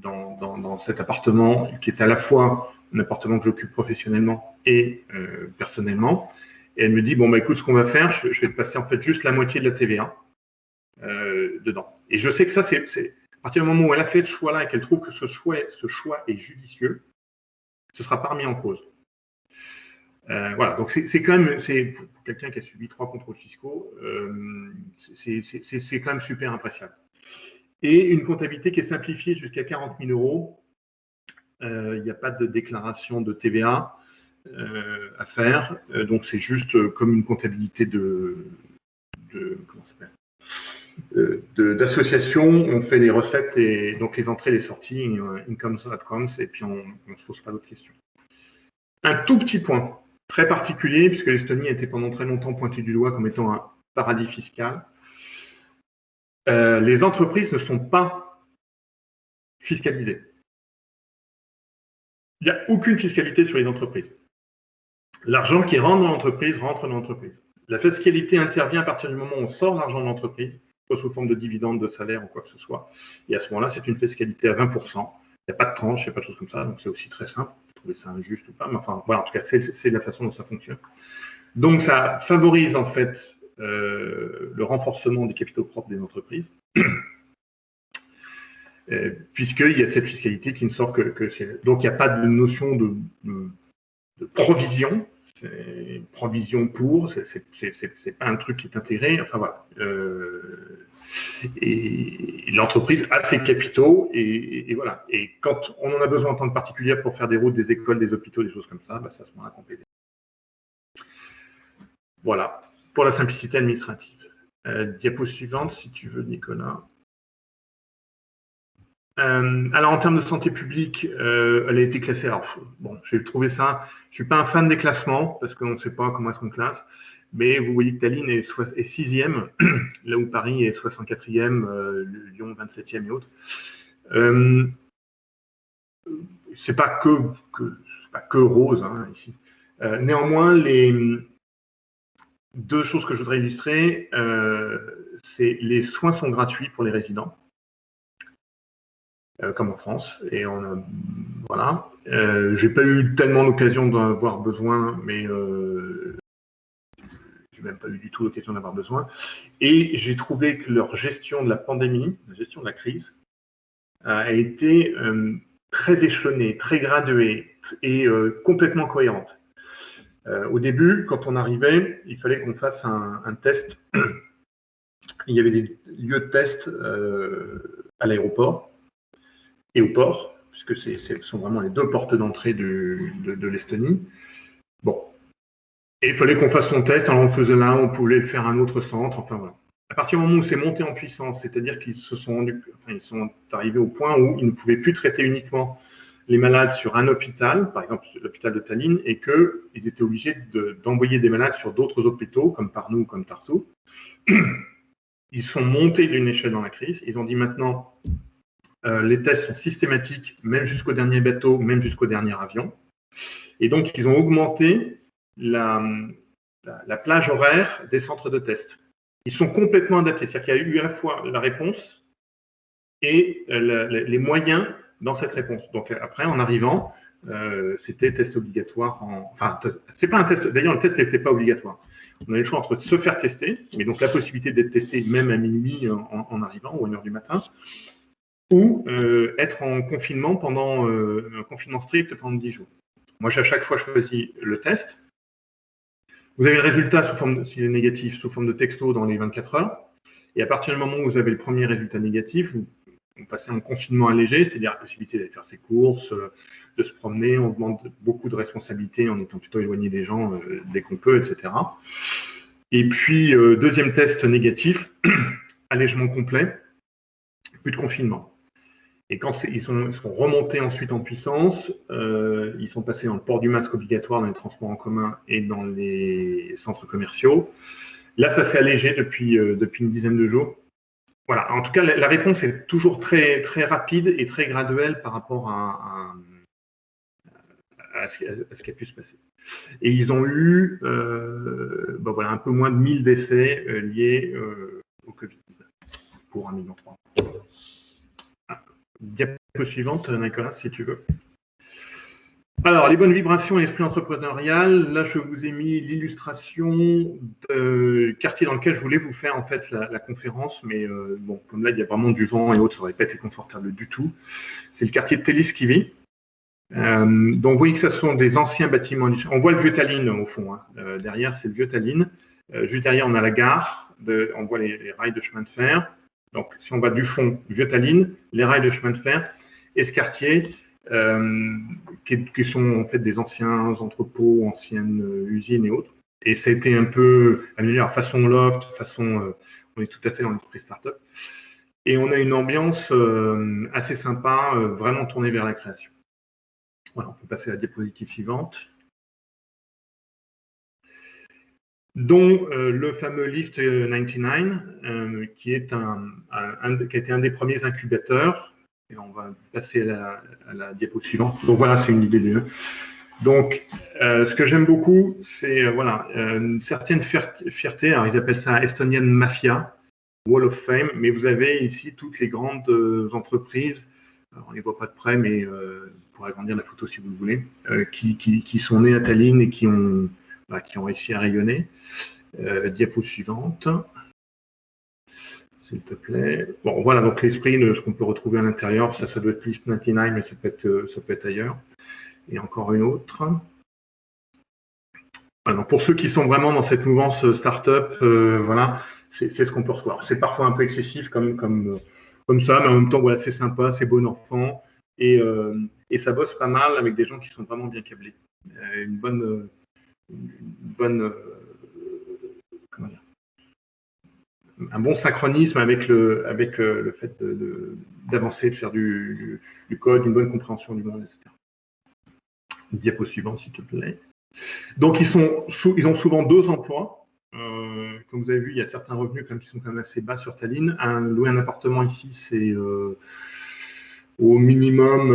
dans cet appartement, qui est à la fois un appartement que j'occupe professionnellement et personnellement. Et elle me dit, bon, bah, écoute, ce qu'on va faire, je vais te passer en fait juste la moitié de la TVA dedans. Et je sais que ça, c'est à partir du moment où elle a fait ce choix-là et qu'elle trouve que ce choix est judicieux, ce ne sera pas remis en cause. Voilà, donc c'est quand même, pour quelqu'un qui a subi 3 contrôles fiscaux, c'est quand même super appréciable. Et une comptabilité qui est simplifiée jusqu'à 40 000 €. Il n'y a pas de déclaration de TVA à faire, donc c'est juste comme une comptabilité comment ça s'appelle, d'association. On fait les recettes et donc les entrées, les sorties, incomes, outcomes, et puis on ne se pose pas d'autres questions. Un tout petit point très particulier, puisque l'Estonie a été pendant très longtemps pointée du doigt comme étant un paradis fiscal. Les entreprises ne sont pas fiscalisées. Il n'y a aucune fiscalité sur les entreprises. L'argent qui rentre dans l'entreprise rentre dans l'entreprise. La fiscalité intervient à partir du moment où on sort l'argent de l'entreprise, soit sous forme de dividendes, de salaire ou quoi que ce soit. Et à ce moment-là, c'est une fiscalité à 20%. Il n'y a pas de tranche, il n'y a pas de choses comme ça, donc c'est aussi très simple. Vous trouvez ça injuste ou pas, mais enfin, voilà, en tout cas, c'est la façon dont ça fonctionne. Donc, ça favorise en fait le renforcement des capitaux propres des entreprises, puisqu'il y a cette fiscalité qui ne sort que c'est. Donc, il n'y a pas de notion de provision. Provision pour, c'est pas un truc qui est intégré. Enfin voilà. Et l'entreprise a ses capitaux et voilà. Et quand on en a besoin en tant que particulier pour faire des routes, des écoles, des hôpitaux, des choses comme ça, bah, c'est à ce moment-là qu'on paie. Voilà, pour la simplicité administrative. Diapo suivante, si tu veux, Nicolas. Alors, en termes de santé publique, elle a été classée. Alors, bon, j'ai trouvé ça. Je ne suis pas un fan des classements parce qu'on ne sait pas comment est-ce qu'on classe. Mais vous voyez que Tallinn est 6e, là où Paris est 64e, Lyon 27e et autres. C'est pas que rose hein, ici. Néanmoins, les deux choses que je voudrais illustrer, c'est les soins sont gratuits pour les résidents. Comme en France, et voilà. J'ai pas eu tellement l'occasion d'en avoir besoin, mais j'ai même pas eu du tout l'occasion d'avoir besoin. Et j'ai trouvé que leur gestion de la pandémie, la gestion de la crise, a été très échelonnée, très graduée et complètement cohérente. Au début, quand on arrivait, il fallait qu'on fasse un test. Il y avait des lieux de test à l'aéroport et au port, puisque ce sont vraiment les deux portes d'entrée de l'Estonie. Bon. Et il fallait qu'on fasse son test, alors on faisait l'un, on pouvait faire un autre centre, enfin voilà. À partir du moment où c'est monté en puissance, c'est-à-dire qu'ils ils sont arrivés au point où ils ne pouvaient plus traiter uniquement les malades sur un hôpital, par exemple l'hôpital de Tallinn, et qu'ils étaient obligés d'envoyer des malades sur d'autres hôpitaux, comme Pärnu, comme Tartu. Ils sont montés d'une échelle dans la crise, ils ont dit maintenant, les tests sont systématiques, même jusqu'au dernier bateau, même jusqu'au dernier avion. Et donc, ils ont augmenté la plage horaire des centres de test. Ils sont complètement adaptés. C'est-à-dire qu'il y a eu à la fois la réponse et les moyens dans cette réponse. Donc, après, en arrivant, c'était test obligatoire. Enfin, c'est pas un test. D'ailleurs, le test n'était pas obligatoire. On avait le choix entre se faire tester, mais donc la possibilité d'être testé même à minuit en arrivant ou à 1h du matin, ou être en confinement pendant un confinement strict pendant 10 jours. Moi, j'ai à chaque fois choisi le test. Vous avez le résultat, s'il est négatif, sous forme de texto dans les 24 heures. Et à partir du moment où vous avez le premier résultat négatif, vous passez en confinement allégé, c'est-à-dire la possibilité d'aller faire ses courses, de se promener. On demande beaucoup de responsabilités en étant plutôt éloigné des gens dès qu'on peut, etc. Et puis, deuxième test négatif, allègement complet, plus de confinement. Et quand ils sont remontés ensuite en puissance, ils sont passés dans le port du masque obligatoire dans les transports en commun et dans les centres commerciaux. Là, ça s'est allégé depuis une dizaine de jours. Voilà, en tout cas, la réponse est toujours très, très rapide et très graduelle par rapport à ce qui a pu se passer. Et ils ont eu voilà, un peu moins de 1000 décès liés au Covid-19 pour 1,3 million. Diapo suivante, Nicolas, si tu veux. Alors, les bonnes vibrations et l'esprit entrepreneurial. Là, je vous ai mis l'illustration du quartier dans lequel je voulais vous faire en fait la conférence, mais bon, comme là, il y a vraiment du vent et autres, ça n'aurait pas été confortable du tout. C'est le quartier de Téliskivi. Donc, vous voyez que ce sont des anciens bâtiments. On voit le vieux Tallinn au fond. Hein. Derrière, c'est le vieux Tallinn. Juste derrière, on a la gare. On voit les rails de chemin de fer. Donc, si on va du fond, vieux Tallinn, les rails de chemin de fer et ce quartier qui sont en fait des anciens entrepôts, anciennes usines et autres. Et ça a été un peu amélioré façon loft, façon. On est tout à fait dans l'esprit startup. Et on a une ambiance assez sympa, vraiment tournée vers la création. Voilà, on peut passer à la diapositive suivante. Dont le fameux Lift 99, qui a été un des premiers incubateurs. Et on va passer à la diapo suivante. Donc voilà, c'est une idée de. Donc, ce que j'aime beaucoup, c'est voilà, une certaine fierté. Alors, ils appellent ça Estonian Mafia, Wall of Fame. Mais vous avez ici toutes les grandes entreprises. Alors, on ne les voit pas de près, mais pour agrandir la photo si vous le voulez, qui sont nées à Tallinn et qui ont réussi à rayonner. Diapo suivante. S'il te plaît. Bon, voilà, donc l'esprit, ce qu'on peut retrouver à l'intérieur, ça doit être Lift 99, mais ça peut être ailleurs. Et encore une autre. Voilà, donc pour ceux qui sont vraiment dans cette mouvance start-up, voilà, c'est ce qu'on peut recevoir. C'est parfois un peu excessif comme ça, mais en même temps, voilà, c'est sympa, c'est bon enfant. Et ça bosse pas mal avec des gens qui sont vraiment bien câblés. Une bonne comment dire, un bon synchronisme avec le fait d'avancer, de faire du code, une bonne compréhension du monde, etc. Diapo suivante, s'il te plaît. Donc, ils ont souvent 2 emplois. Comme vous avez vu, il y a certains revenus qui sont quand même assez bas sur Tallinn. Louer un appartement ici, c'est au minimum...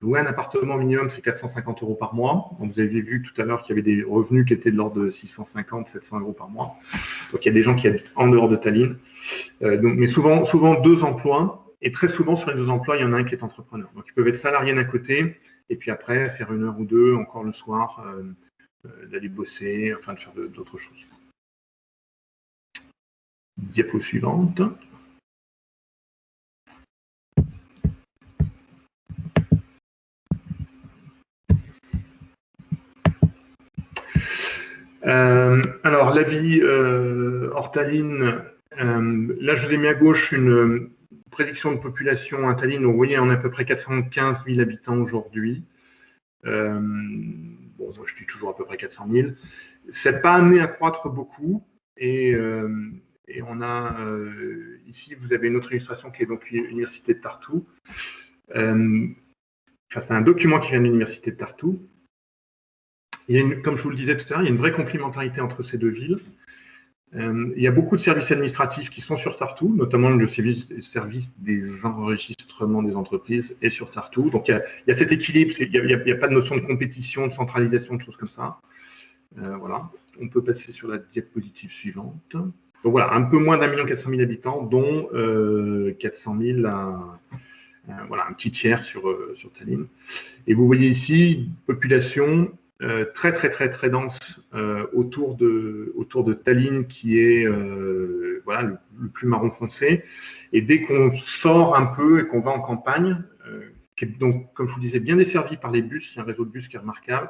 louer un appartement minimum, c'est 450 € par mois. Donc, vous avez vu tout à l'heure qu'il y avait des revenus qui étaient de l'ordre de 650, 700 € par mois. Donc, il y a des gens qui habitent en dehors de Tallinn. Mais souvent 2 emplois. Et très souvent, sur les 2 emplois, il y en a un qui est entrepreneur. Donc, ils peuvent être salariés d'un côté, et puis après, faire 1 heure ou 2, encore le soir, d'aller bosser, enfin, de faire d'autres choses. Diapo suivante. Alors, la vie hors Tallinn, là, je vous ai mis à gauche une prédiction de population à Tallinn. Vous voyez, on a à peu près 415 000 habitants aujourd'hui. Bon, moi, je dis toujours à peu près 400 000. C'est pas amené à croître beaucoup. Et on a ici, vous avez une autre illustration qui est donc l'université de Tartu. C'est un document qui vient de l'université de Tartu. Comme je vous le disais tout à l'heure, il y a une vraie complémentarité entre ces 2 villes. Il y a beaucoup de services administratifs qui sont sur Tartu, notamment le service des enregistrements des entreprises est sur Tartu. Donc, il y a cet équilibre, il n'y a pas de notion de compétition, de centralisation, de choses comme ça. Voilà. On peut passer sur la diapositive suivante. Donc, voilà, un peu moins d'1 400 000 habitants, dont 400 000 voilà, un petit tiers sur Tallinn. Et vous voyez ici, population très, très, très, très dense autour de Tallinn, qui est voilà, le plus marron foncé. Et dès qu'on sort un peu et qu'on va en campagne, qui est donc, comme je vous disais, bien desservi par les bus, il y a un réseau de bus qui est remarquable.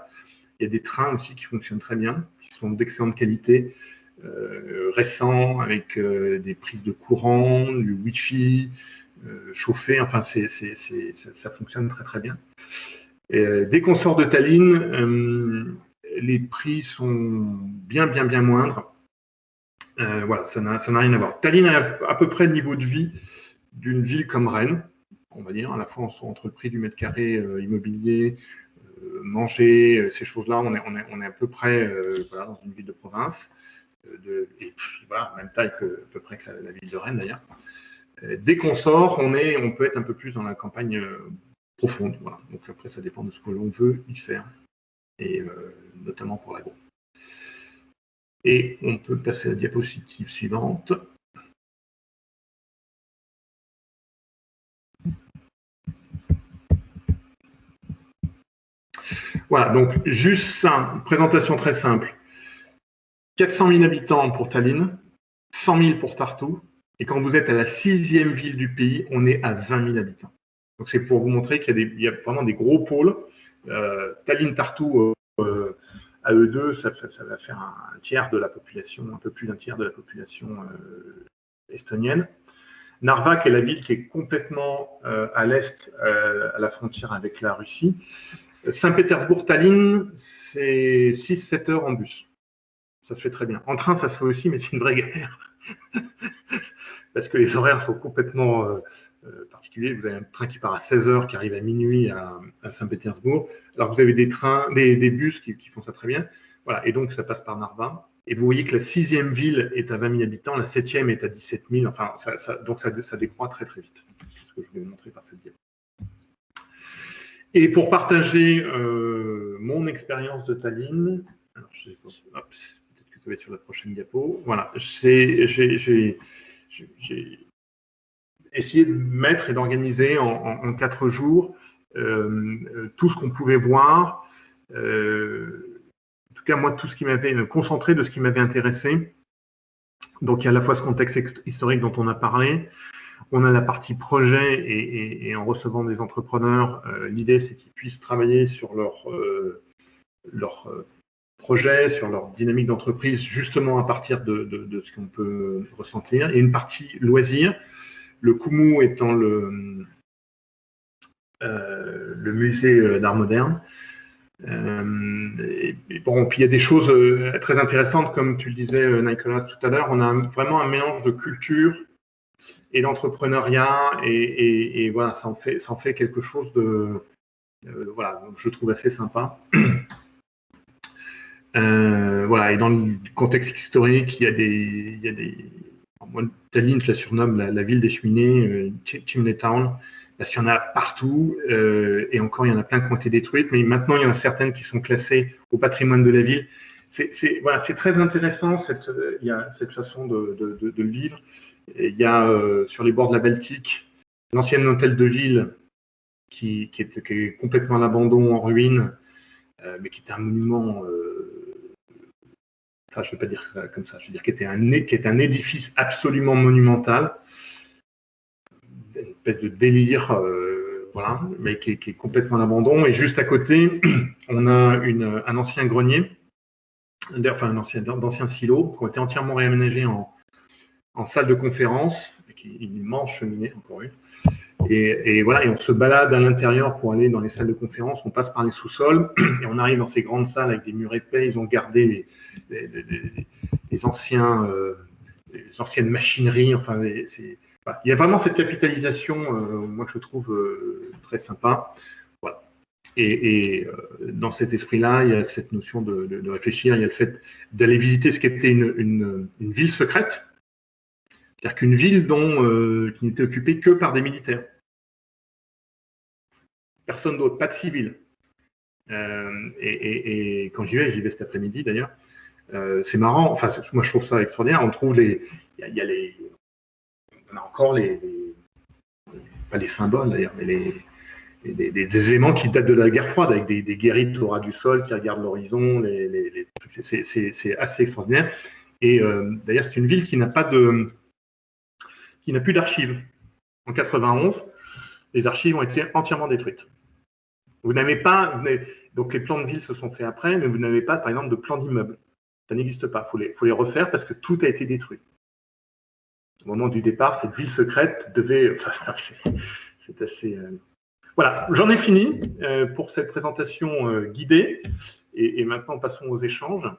Il y a des trains aussi qui fonctionnent très bien, qui sont d'excellente qualité, récents, avec des prises de courant, du Wi-Fi, chauffé, enfin, ça fonctionne très, très bien. Dès qu'on sort de Tallinn, les prix sont bien moindres. Voilà, ça n'a rien à voir. Tallinn a à peu près le niveau de vie d'une ville comme Rennes, on va dire, à la fois entre le prix du mètre carré immobilier, manger, ces choses-là, on est à peu près voilà, dans une ville de province. et voilà, même taille à peu près que la ville de Rennes d'ailleurs. Dès qu'on sort, on peut être un peu plus dans la campagne profonde. Voilà. Donc après, ça dépend de ce que l'on veut y faire, et notamment pour l'agro. Et on peut passer à la diapositive suivante. Voilà, donc juste ça, une présentation très simple. 400 000 habitants pour Tallinn, 100 000 pour Tartu, et quand vous êtes à la 6e ville du pays, on est à 20 000 habitants. Donc c'est pour vous montrer qu'il y a vraiment des gros pôles. Tallinn, Tartu, à eux deux, ça va faire un tiers de la population, un peu plus d'un tiers de la population estonienne. Narva, qui est la ville qui est complètement à l'est, à la frontière avec la Russie. Saint-Pétersbourg-Tallinn, c'est 6-7 heures en bus. Ça se fait très bien. En train, ça se fait aussi, mais c'est une vraie galère. Parce que les horaires sont complètement particuliers. Vous avez un train qui part à 16 heures, qui arrive à minuit à Saint-Pétersbourg. Alors, vous avez des bus qui font ça très bien. Voilà. Et donc, ça passe par Narva. Et vous voyez que la 6e ville est à 20 000 habitants, la 7e est à 17 000. Enfin, donc, ça décroît très, très vite. C'est ce que je voulais vous montrer par cette diapo. Et pour partager mon expérience de Tallinn, alors, peut-être que ça va être sur la prochaine diapo. Voilà, j'ai essayé de mettre et d'organiser en 4 jours tout ce qu'on pouvait voir. En tout cas, moi, tout ce qui m'avait concentré de ce qui m'avait intéressé. Donc, il y a à la fois ce contexte historique dont on a parlé. On a la partie projet et en recevant des entrepreneurs, l'idée c'est qu'ils puissent travailler sur leur projet, sur leur dynamique d'entreprise, justement à partir de ce qu'on peut ressentir. Et une partie loisir, le Kumu étant le musée d'art moderne. Bon, puis il y a des choses très intéressantes, comme tu le disais, Nicolas, tout à l'heure. On a vraiment un mélange de culture et d'entrepreneuriat, et voilà, ça en fait quelque chose de voilà, je trouve assez sympa. Voilà, et dans le contexte historique, il y a des moi, Tallinn, je la surnomme la ville des cheminées, Chimney Town, parce qu'il y en a partout, et encore, il y en a plein qui ont été détruites, mais maintenant, il y en a certaines qui sont classées au patrimoine de la ville. Voilà, c'est très intéressant, cette façon de le vivre. Et il y a sur les bords de la Baltique l'ancien hôtel de ville qui est complètement à l'abandon, en ruine, mais qui était un monument, enfin je ne veux pas dire ça comme ça, je veux dire qui était un édifice absolument monumental, une espèce de délire, voilà, mais qui est complètement à l'abandon. Et juste à côté, on a un ancien grenier, enfin d'anciens silos qui ont été entièrement réaménagés en salle de conférence, une immense cheminée, encore une. Et voilà, et on se balade à l'intérieur pour aller dans les salles de conférence, on passe par les sous-sols, et on arrive dans ces grandes salles avec des murs épais. Ils ont gardé les anciennes machineries, enfin, voilà. Il y a vraiment cette capitalisation, moi je trouve très sympa. Voilà. Et dans cet esprit-là, il y a cette notion de réfléchir, il y a le fait d'aller visiter ce qu'était une ville secrète. C'est-à-dire qu'une ville qui n'était occupée que par des militaires. Personne d'autre, pas de civils. Et quand j'y vais cet après-midi d'ailleurs, c'est marrant, enfin moi je trouve ça extraordinaire, on trouve on a encore pas les symboles d'ailleurs, mais des éléments qui datent de la guerre froide, avec des guerriers au ras du sol qui regardent l'horizon, c'est assez extraordinaire. Et d'ailleurs c'est une ville qui n'a plus d'archives. En 91, les archives ont été entièrement détruites. Donc les plans de ville se sont faits après, mais vous n'avez pas, par exemple, de plan d'immeuble. Ça n'existe pas. Il faut les refaire parce que tout a été détruit. Au moment du départ, cette ville secrète devait... Enfin, c'est assez... Voilà, j'en ai fini pour cette présentation guidée. Et maintenant, passons aux échanges.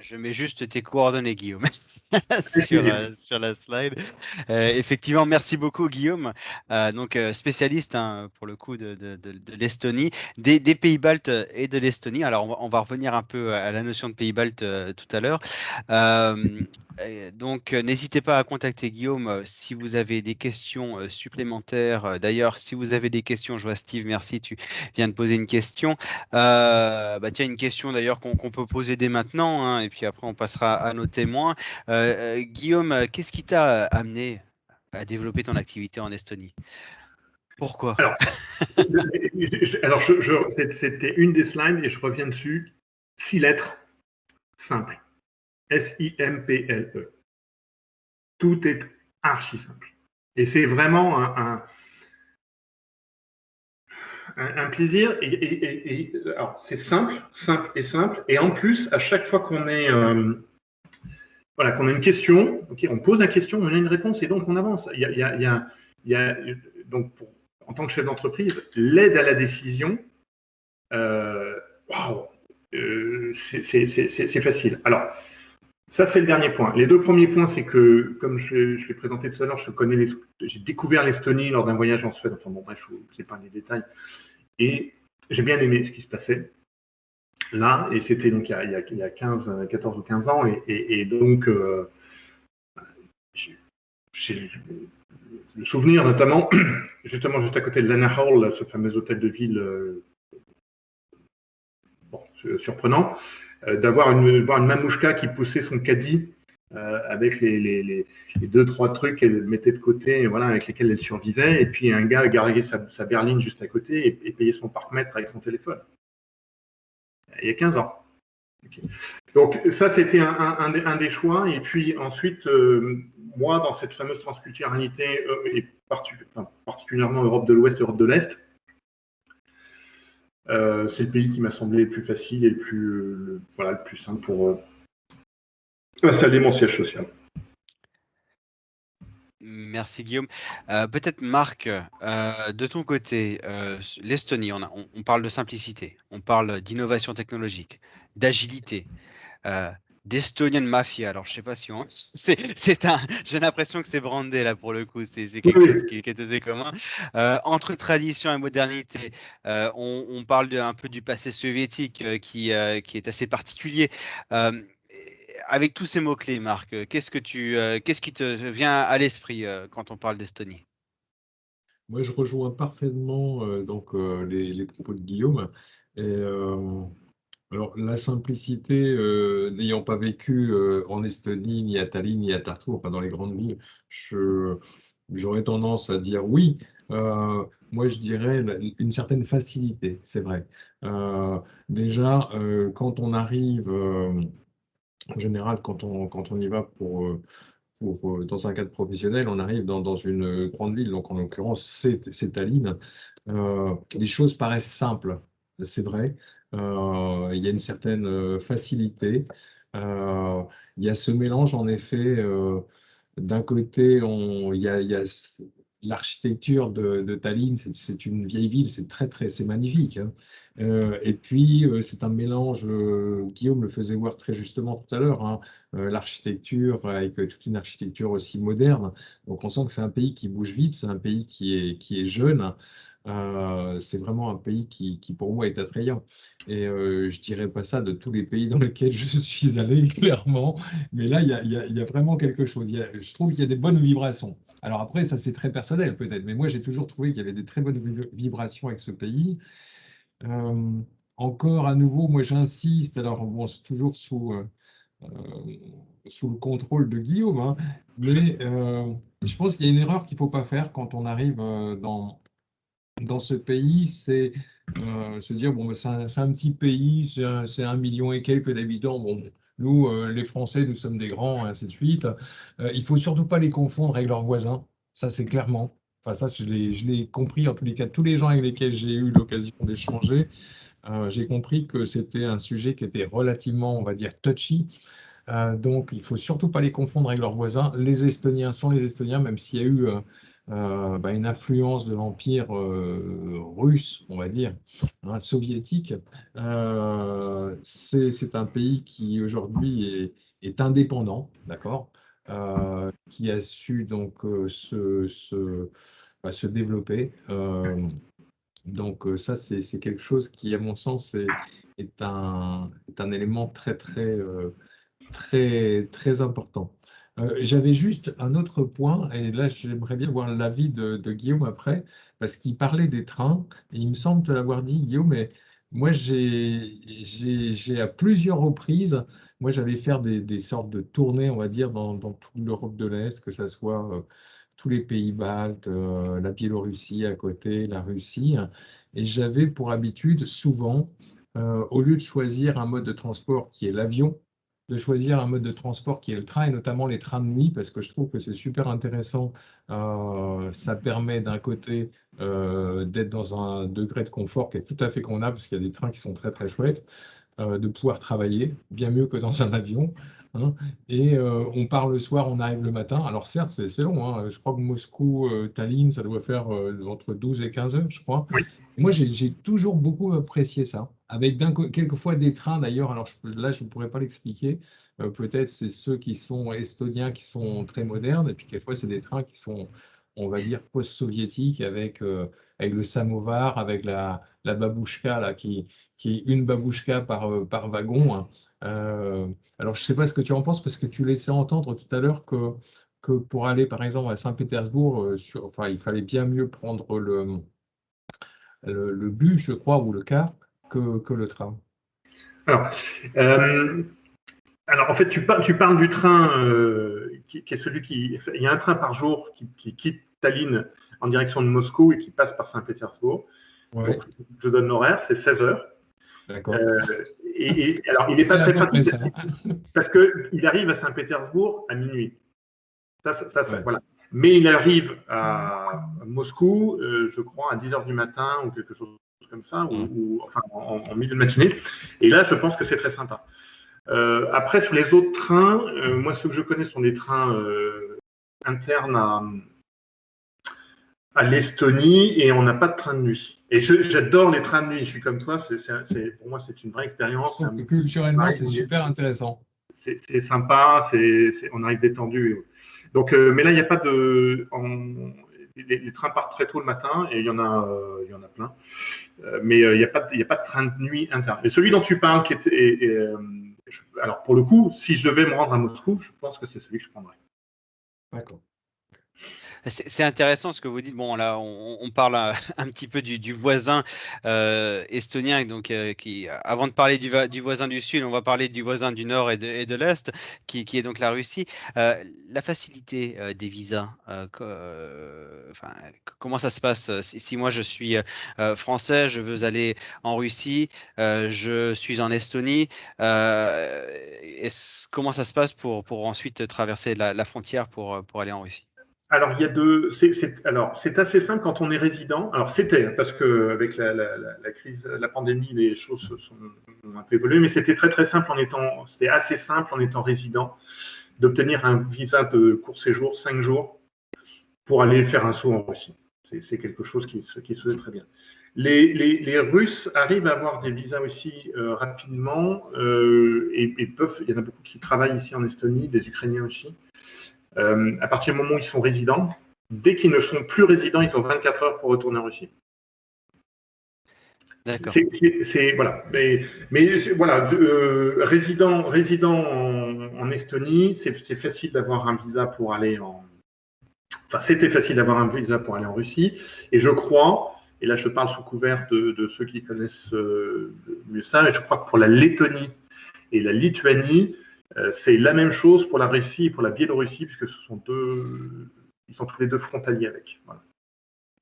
Je mets juste tes coordonnées, Guillaume, sur la slide. Effectivement, merci beaucoup, Guillaume. Donc, spécialiste pour le coup de l'Estonie, des pays baltes et de l'Estonie. Alors, on va revenir un peu à la notion de pays baltes tout à l'heure. Donc, n'hésitez pas à contacter Guillaume si vous avez des questions supplémentaires. D'ailleurs, si vous avez des questions, je vois Steve, merci, tu viens de poser une question. Tiens, une question d'ailleurs qu'on peut poser dès maintenant, hein, et puis après on passera à nos témoins. Guillaume, qu'est-ce qui t'a amené à développer ton activité en Estonie? Pourquoi? Alors, c'était une des slides et je reviens dessus. 6 lettres, simple. S-I-M-P-L-E. Tout est archi simple. Et c'est vraiment un plaisir. Alors, c'est simple, simple et simple. Et en plus, à chaque fois qu'on est qu'on a une question, okay, on pose la question, on a une réponse et donc on avance. Donc, en tant que chef d'entreprise, l'aide à la décision, c'est facile. Alors, ça, c'est le dernier point. Les deux premiers points, c'est que, comme je l'ai présenté tout à l'heure, j'ai découvert l'Estonie lors d'un voyage en Suède. Enfin bon, bref, je ne sais pas les détails. Et j'ai bien aimé ce qui se passait là. Et c'était donc il y a 14 ou 15 ans. Et donc, j'ai le souvenir, notamment, justement, juste à côté de Lana Hall, ce fameux hôtel de ville surprenant, voir une mamouchka qui poussait son caddie avec les 2-3 trucs qu'elle mettait de côté, voilà, avec lesquels elle survivait, et puis un gars garguait sa berline juste à côté et payait son parc-mètre avec son téléphone. Il y a 15 ans. Okay. Donc ça, c'était un des choix. Et puis ensuite, moi, dans cette fameuse transculturalité, et particulièrement Europe de l'Ouest, Europe de l'Est, c'est le pays qui m'a semblé le plus facile et le plus simple pour installer mon siège social. Merci Guillaume. Peut-être Marc, de ton côté, l'Estonie, on parle de simplicité, on parle d'innovation technologique, d'agilité, d'Estonian Mafia. Alors je sais pas si j'ai l'impression que c'est brandé là pour le coup, c'est quelque chose qui est assez commun. Entre tradition et modernité, on parle un peu du passé soviétique qui est assez particulier. Avec tous ces mots-clés, Marc, qu'est-ce qui te vient à l'esprit quand on parle d'Estonie? Moi, je rejoins parfaitement les propos de Guillaume. Alors, la simplicité, n'ayant pas vécu en Estonie, ni à Tallinn, ni à Tartu, enfin dans les grandes villes, j'aurais tendance à dire oui. Moi, je dirais une certaine facilité, c'est vrai. Déjà, quand on arrive, en général, quand on y va dans un cadre professionnel, on arrive dans une grande ville, donc en l'occurrence, c'est Tallinn. Les choses paraissent simples, c'est vrai. Il y a une certaine facilité. Il y a ce mélange, en effet, d'un côté, il y a l'architecture de Tallinn, c'est une vieille ville, c'est magnifique, hein. Et puis, c'est un mélange, Guillaume le faisait voir très justement tout à l'heure, hein, l'architecture avec toute une architecture aussi moderne. Donc, on sent que c'est un pays qui bouge vite, c'est un pays qui est jeune. C'est vraiment un pays qui, pour moi, est attrayant. Et je dirais pas ça de tous les pays dans lesquels je suis allé, clairement. Mais là, il y a vraiment quelque chose. Je trouve qu'il y a des bonnes vibrations. Alors après, ça, c'est très personnel, peut-être. Mais moi, j'ai toujours trouvé qu'il y avait des très bonnes vibrations avec ce pays. Encore, à nouveau, moi, j'insiste. Alors, bon, c'est toujours sous le contrôle de Guillaume, hein, mais je pense qu'il y a une erreur qu'il ne faut pas faire quand on arrive dans ce pays, c'est se dire, bon, c'est un petit pays, c'est 1 million et quelques d'habitants. Bon, nous, les Français, nous sommes des grands, ainsi de suite. Il ne faut surtout pas les confondre avec leurs voisins. Ça, c'est clairement. Enfin, ça, je l'ai compris, en tous les cas, tous les gens avec lesquels j'ai eu l'occasion d'échanger, j'ai compris que c'était un sujet qui était relativement, on va dire, touchy. Donc, il ne faut surtout pas les confondre avec leurs voisins. Les Estoniens sont les Estoniens, même s'il y a eu une influence de l'Empire russe, on va dire, hein, soviétique. C'est un pays qui aujourd'hui est indépendant, d'accord, qui a su donc se développer. Donc ça, c'est quelque chose qui, à mon sens, est un élément très important. J'avais juste un autre point, et là, j'aimerais bien voir l'avis de Guillaume après, parce qu'il parlait des trains, et il me semble te l'avoir dit, Guillaume, mais moi, j'ai à plusieurs reprises, moi, j'allais faire des sortes de tournées, on va dire, dans toute l'Europe de l'Est, que ce soit tous les pays baltes, la Biélorussie à côté, la Russie, et j'avais pour habitude, souvent, au lieu de choisir un mode de transport qui est l'avion, de choisir un mode de transport qui est le train, et notamment les trains de nuit, parce que je trouve que c'est super intéressant. Ça permet d'un côté d'être dans un degré de confort qui est tout à fait convenable, parce qu'il y a des trains qui sont très chouettes, de pouvoir travailler, bien mieux que dans un avion, hein. Et on part le soir, on arrive le matin. Alors certes, c'est long, hein. Je crois que Moscou, Tallinn, ça doit faire entre 12 et 15 heures, je crois. Oui. Moi, j'ai toujours beaucoup apprécié ça, avec quelquefois des trains d'ailleurs. Alors là, je ne pourrais pas l'expliquer. Peut-être c'est ceux qui sont estoniens qui sont très modernes, et puis quelquefois c'est des trains qui sont, on va dire, post-soviétiques avec le samovar, avec la babouchka là, qui est une babouchka par wagon, hein. Alors, je ne sais pas ce que tu en penses, parce que tu laissais entendre tout à l'heure que pour aller, par exemple, à Saint-Pétersbourg, enfin, il fallait bien mieux prendre le bus, je crois, ou le car, que le train. Alors, euh, en fait, tu parles du train qui est celui qui. Il y a un train par jour qui quitte Tallinn en direction de Moscou et qui passe par Saint-Pétersbourg. Ouais, Donc, je donne l'horaire, c'est 16 heures. d'accord. Alors, il n'est pas C'est à très peu près pratique ça. parce qu'il arrive à Saint-Pétersbourg à minuit. Ouais. Voilà. Mais il arrive à Moscou, je crois, à 10 heures du matin ou quelque chose comme ça, ou enfin en milieu de matinée. Et là, je pense que c'est très sympa. Après, sur les autres trains, moi, ceux que je connais sont des trains internes à l'Estonie et on n'a pas de train de nuit. Et j'adore les trains de nuit. Je suis comme toi. Pour moi, c'est une vraie Je expérience. trouve que culturellement, c'est super intéressant. C'est sympa. On arrive détendu. Donc, mais là, il n'y a pas de. Les trains partent très tôt le matin et il y en a plein. Mais il n'y a pas de train de nuit interne. Et celui dont tu parles, alors pour le coup, si je devais me rendre à Moscou, je pense que c'est celui que je prendrais. D'accord. C'est intéressant ce que vous dites. Bon, là, on parle un petit peu du voisin estonien. Donc, avant de parler du voisin du Sud, on va parler du voisin du Nord et de l'Est, qui est donc la Russie. La facilité des visas, enfin, comment ça se passe si moi je suis français, je veux aller en Russie, je suis en Estonie, comment ça se passe pour ensuite traverser la frontière pour aller en Russie? Alors, il y a alors, c'est assez simple quand on est résident. Alors, parce qu'avec la crise, la pandémie, les choses ont un peu évolué, mais c'était très simple c'était assez simple en étant résident d'obtenir un visa de court séjour, 5 jours, pour aller faire un saut en Russie. C'est quelque chose qui se fait très bien. Les Russes arrivent à avoir des visas aussi rapidement et il y en a beaucoup qui travaillent ici en Estonie, des Ukrainiens aussi. À partir du moment où ils sont résidents, dès qu'ils ne sont plus résidents, ils ont 24 heures pour retourner en Russie. D'accord. Voilà. Mais voilà, résident en Estonie, c'est facile d'avoir un visa pour aller Enfin, c'était facile d'avoir un visa pour aller en Russie. Et je crois, et là je parle sous couvert de ceux qui connaissent mieux ça, mais je crois que pour la Lettonie et la Lituanie, c'est la même chose pour la Russie et pour la Biélorussie, puisque ils sont tous les deux frontaliers avec. Voilà.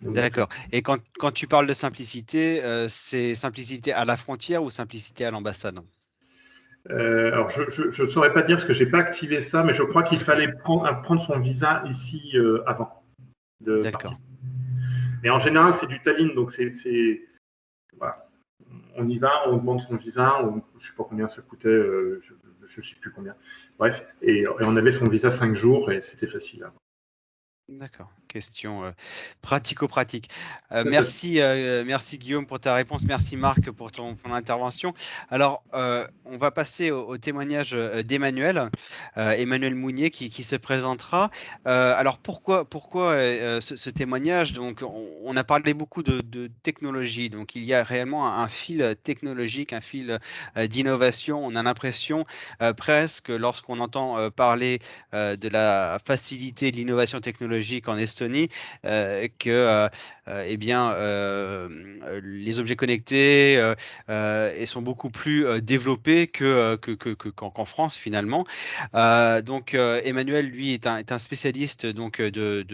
D'accord. Et quand tu parles de simplicité, c'est simplicité à la frontière ou simplicité à l'ambassade? Alors, je ne saurais pas dire parce que je n'ai pas activé ça, mais je crois qu'il fallait prendre son visa ici avant de D'accord. partir. Mais en général, c'est du Tallinn, donc voilà. On y va, on demande son visa, je ne sais pas combien ça coûtait, je ne sais plus combien. Bref, et on avait son visa 5 jours et c'était facile. D'accord, question pratico-pratique. Tout à fait. Merci Guillaume pour ta réponse, merci Marc pour ton intervention. Alors, on va passer au témoignage d'Emmanuel, Emmanuel Mounier qui se présentera. Alors pourquoi ce témoignage? Donc, on a parlé beaucoup de technologie, donc il y a réellement un fil technologique, un fil d'innovation. On a l'impression presque lorsqu'on entend parler de la facilité de l'innovation technologique en Estonie, eh bien, les objets connectés et sont beaucoup plus développés qu'en France finalement. Donc, Emmanuel, lui, est un spécialiste donc de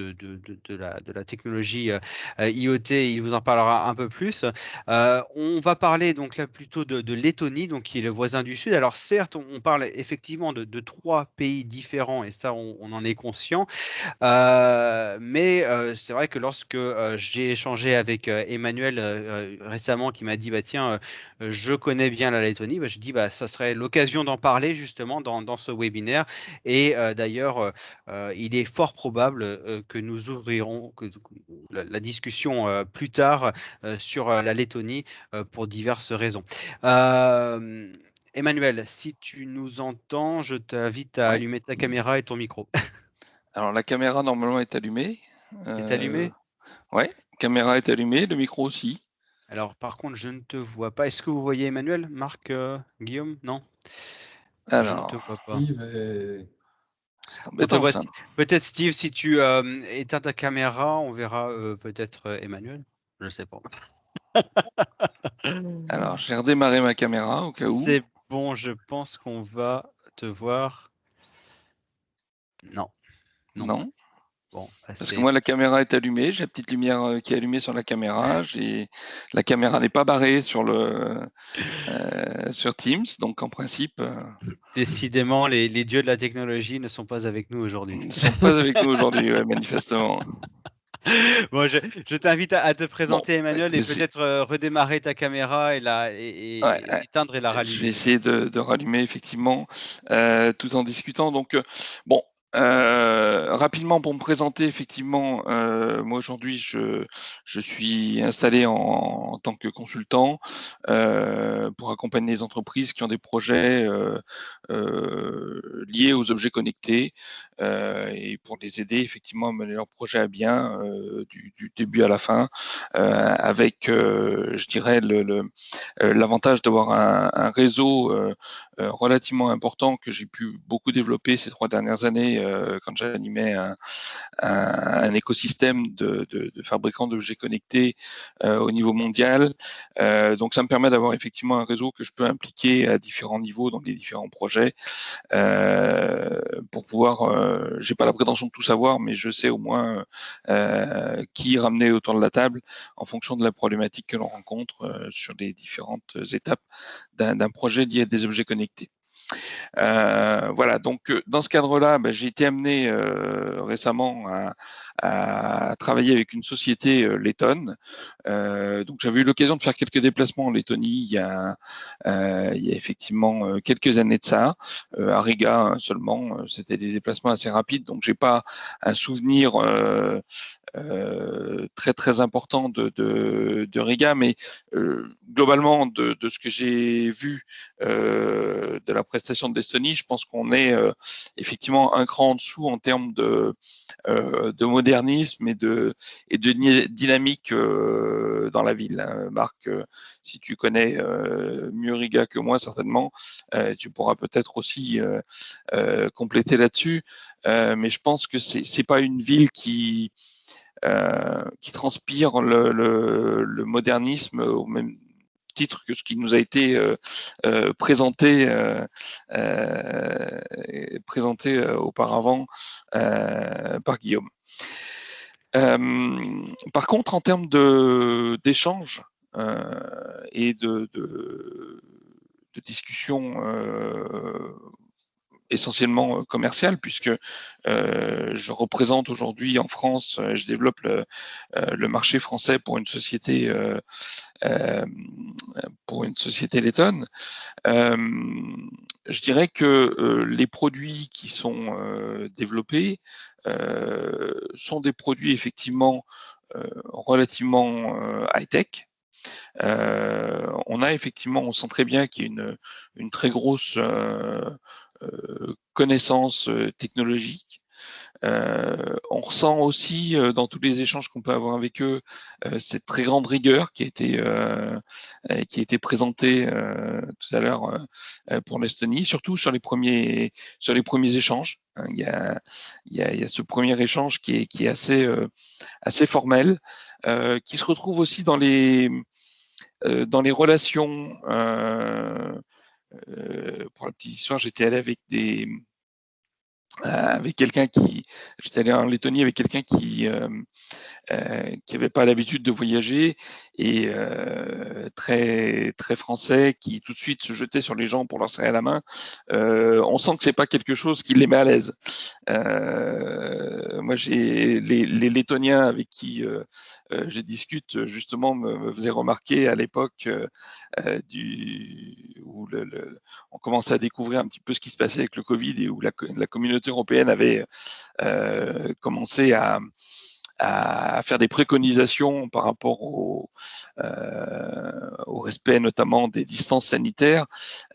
la technologie IoT. Il vous en parlera un peu plus. On va parler donc là plutôt de Lettonie, donc qui est le voisin du Sud. Alors certes, on parle effectivement de trois pays différents et ça, on en est conscient. Mais c'est vrai que lorsque j'ai échangé avec Emmanuel récemment, qui m'a dit bah tiens, je connais bien la Lettonie, bah, je dis bah ça serait l'occasion d'en parler justement dans ce webinaire. Et d'ailleurs, il est fort probable que nous ouvrirons la discussion plus tard sur la Lettonie pour diverses raisons. Emmanuel, si tu nous entends, je t'invite à Ouais. allumer ta caméra et ton micro. Alors la caméra normalement est allumée. Est allumé? Ouais, caméra est allumée, le micro aussi. Alors, par contre, je ne te vois pas. Est-ce que vous voyez Emmanuel, Marc, Guillaume? Non? Je ne te Alors, vois pas. Steve et- c'est On te embêtant voit. ça. Peut-être Steve, si tu éteins ta caméra, on verra peut-être Emmanuel. Je ne sais pas. Alors, j'ai redémarré ma caméra au cas où. C'est bon, je pense qu'on va te voir. Non, non plus. Non, Bon, bah, parce que moi la caméra est allumée, j'ai la petite lumière qui est allumée sur la caméra. La caméra n'est pas barrée sur sur Teams, donc en principe, décidément, les dieux de la technologie ne sont pas avec nous aujourd'hui. ils ne sont pas avec nous aujourd'hui, ouais, manifestement. Bon, je t'invite à te Bon, présenter, Emmanuel, et écoutez, peut-être redémarrer ta caméra ouais, et éteindre et la je vais rallumer. essayer de rallumer effectivement tout en discutant. Donc, bon, rapidement pour me présenter, effectivement, moi aujourd'hui je suis installé en tant que consultant pour accompagner les entreprises qui ont des projets liés aux objets connectés et pour les aider effectivement à mener leur projet à bien du début à la fin avec, je dirais, l'avantage d'avoir un réseau relativement important que j'ai pu beaucoup développer ces 3 dernières années quand j'animais un écosystème de fabricants d'objets connectés au niveau mondial. Donc ça me permet d'avoir effectivement un réseau que je peux impliquer à différents niveaux dans les différents projets pour pouvoir, j'ai pas la prétention de tout savoir, mais je sais au moins qui ramener autour de la table en fonction de la problématique que l'on rencontre sur les différentes étapes d'un projet lié à des objets connectés. Voilà, donc dans ce cadre-là, j'ai été amené récemment à travailler avec une société lettonne. Donc j'avais eu l'occasion de faire quelques déplacements en Lettonie il y a effectivement quelques années de ça, à Riga seulement. C'était des déplacements assez rapides, donc j'ai pas un souvenir très très important de Riga, mais globalement de ce que j'ai vu de la prestation d'Estonie, je pense qu'on est effectivement un cran en dessous en termes de modernisme et de dynamique dans la ville. Marc, si tu connais mieux Riga que moi certainement, tu pourras peut-être aussi compléter là-dessus. Mais je pense que c'est pas une ville qui transpire le modernisme au même titre que ce qui nous a été présenté auparavant par Guillaume. Par contre, en termes d'échanges et de discussion essentiellement commercial, puisque je représente aujourd'hui en France, je développe le marché français pour une société lettonne. je dirais que les produits qui sont développés sont des produits effectivement relativement high-tech. On a effectivement, on sent très bien qu'il y a une très grosse connaissance technologique. On ressent aussi dans tous les échanges qu'on peut avoir avec eux cette très grande rigueur qui a été présentée tout à l'heure pour l'Estonie, surtout sur les premiers échanges. Hein. Il y a ce premier échange qui est assez formel, qui se retrouve aussi dans les relations. Pour la petite histoire, j'étais allé j'étais allé en Lettonie avec quelqu'un qui n'avait pas l'habitude de voyager et très très français, qui tout de suite se jetait sur les gens pour leur serrer la main. On sent que c'est pas quelque chose qui les met à l'aise. Moi, j'ai les Lettoniens avec qui je discute justement me faisaient remarquer à l'époque où on commençait à découvrir un petit peu ce qui se passait avec le Covid et où la communauté européenne avait commencé à faire des préconisations par rapport au respect notamment des distances sanitaires.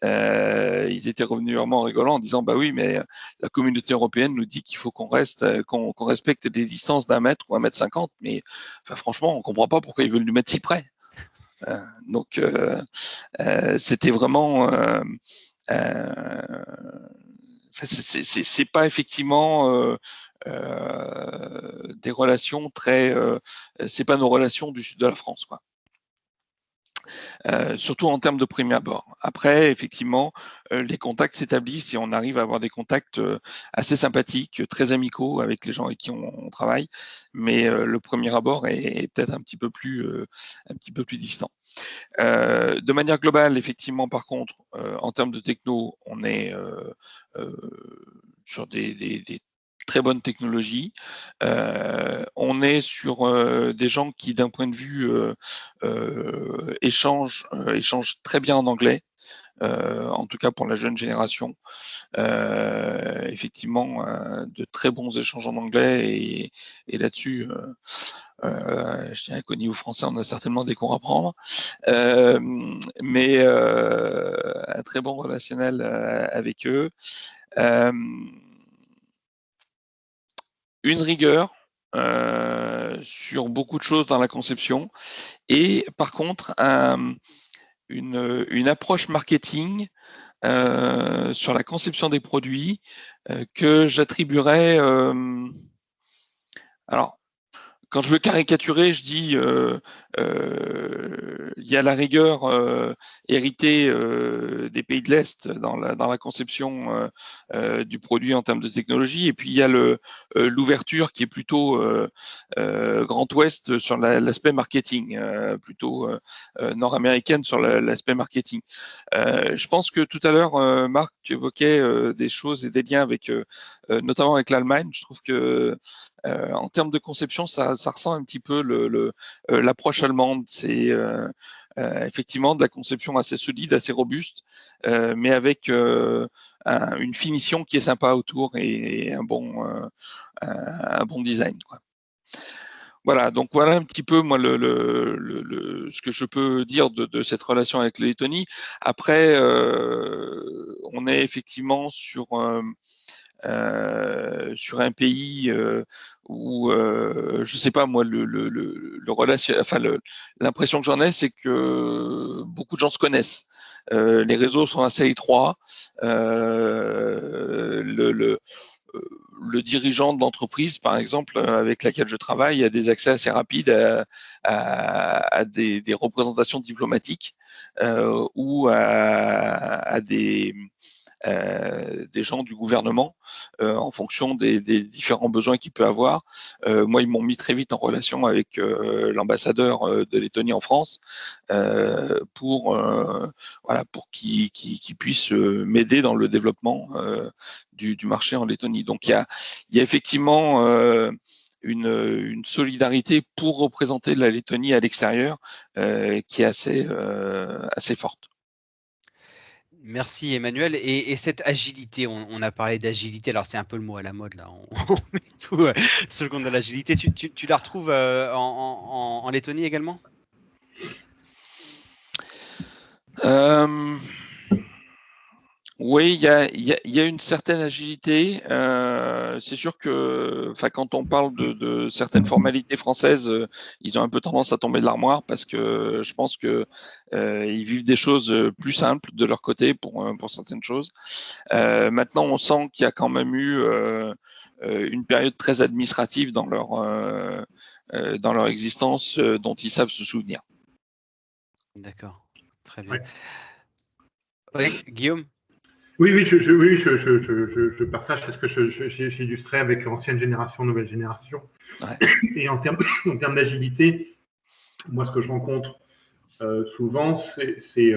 Ils étaient revenus vraiment en rigolant en disant bah oui, mais la communauté européenne nous dit qu'il faut qu'on respecte des distances d'1 mètre ou 1,50 m, mais enfin, franchement, on comprend pas pourquoi ils veulent nous mettre si près. Donc c'était vraiment c'est pas effectivement des relations très c'est pas nos relations du sud de la France, quoi. Surtout en termes de premier abord. Après, effectivement, les contacts s'établissent et on arrive à avoir des contacts assez sympathiques, très amicaux avec les gens avec qui on travaille, mais le premier abord est peut-être un petit peu plus distant. De manière globale, effectivement, par contre, en termes de techno, on est sur des très bonnes technologies. On est sur des gens qui, d'un point de vue échangent très bien en anglais. En tout cas pour la jeune génération. Effectivement, de très bons échanges en anglais et là-dessus, je dirais qu'au niveau français, on a certainement des cours à prendre, mais un très bon relationnel avec eux. Une rigueur sur beaucoup de choses dans la conception et par contre une approche marketing sur la conception des produits que j'attribuerais. Alors, quand je veux caricaturer, je dis il y a la rigueur héritée des pays de l'Est dans la conception du produit en termes de technologie, et puis il y a l'ouverture qui est plutôt Grand Ouest sur l'aspect marketing, plutôt nord-américaine sur l'aspect marketing. Je pense que tout à l'heure, Marc, tu évoquais des choses et des liens avec, notamment avec l'Allemagne. Je trouve que en termes de conception, ça ressent un petit peu l'approche allemande. C'est effectivement de la conception assez solide, assez robuste, mais avec une finition qui est sympa autour et un bon design, quoi. Voilà, donc voilà un petit peu moi ce que je peux dire de cette relation avec la Lettonie. Après, on est effectivement sur un pays où je sais pas moi l'impression que j'en ai, c'est que beaucoup de gens se connaissent. Les réseaux sont assez étroits. Le dirigeant de l'entreprise, par exemple, avec laquelle je travaille, a des accès assez rapides à des représentations diplomatiques ou à des gens du gouvernement en fonction des différents besoins qu'il peut avoir. Moi, ils m'ont mis très vite en relation avec l'ambassadeur de Lettonie en France pour qu'il puisse m'aider dans le développement du marché en Lettonie. Donc, il y a effectivement une solidarité pour représenter la Lettonie à l'extérieur qui est assez forte. Merci Emmanuel. Et cette agilité, on a parlé d'agilité, alors c'est un peu le mot à la mode là, on met tout sur le compte de l'agilité. Tu la retrouves en Lettonie également? Oui, il y a une certaine agilité. C'est sûr que, quand on parle de certaines formalités françaises, ils ont un peu tendance à tomber de l'armoire parce que je pense que ils vivent des choses plus simples de leur côté pour certaines choses. Maintenant, on sent qu'il y a quand même eu une période très administrative dans leur existence dont ils savent se souvenir. D'accord, très bien. Ouais. Oui, Guillaume? Oui, je partage parce que j'illustrais avec ancienne génération, nouvelle génération. Ouais. Et en termes d'agilité, moi, ce que je rencontre souvent, c'est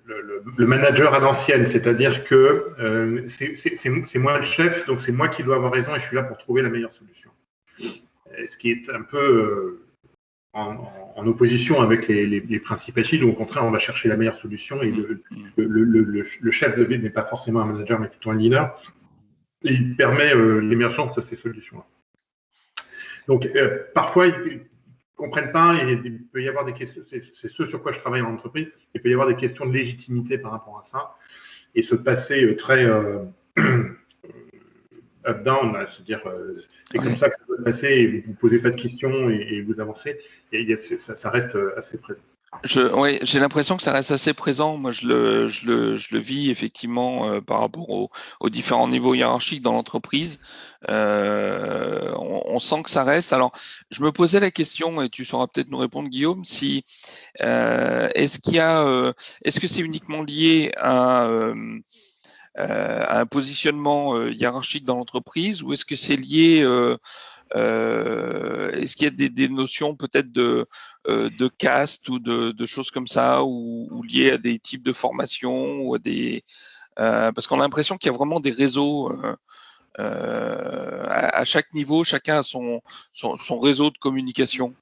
le manager à l'ancienne, c'est-à-dire que c'est moi le chef, donc c'est moi qui dois avoir raison et je suis là pour trouver la meilleure solution. Ce qui est un peu en opposition avec les principes agiles, où au contraire, on va chercher la meilleure solution et le chef de ville n'est pas forcément un manager, mais plutôt un leader. Et il permet l'émergence de ces solutions-là. Donc, parfois, ils ne comprennent pas et il peut y avoir des questions, c'est ce sur quoi je travaille en entreprise, il peut y avoir des questions de légitimité par rapport à ça et se passer très up-down, c'est-à-dire c'est comme ça que ça doit se passer et vous ne posez pas de questions et vous avancez, et ça reste assez présent. Oui, j'ai l'impression que ça reste assez présent. Moi, je le vis effectivement par rapport aux différents niveaux hiérarchiques dans l'entreprise. On sent que ça reste. Alors, je me posais la question, et tu sauras peut-être nous répondre, Guillaume, si est-ce que c'est uniquement lié à un positionnement hiérarchique dans l'entreprise, ou est-ce que c'est lié est-ce qu'il y a des notions peut-être de caste ou de choses comme ça, ou liées à des types de formations, ou à parce qu'on a l'impression qu'il y a vraiment des réseaux à chaque niveau, chacun a son réseau de communication.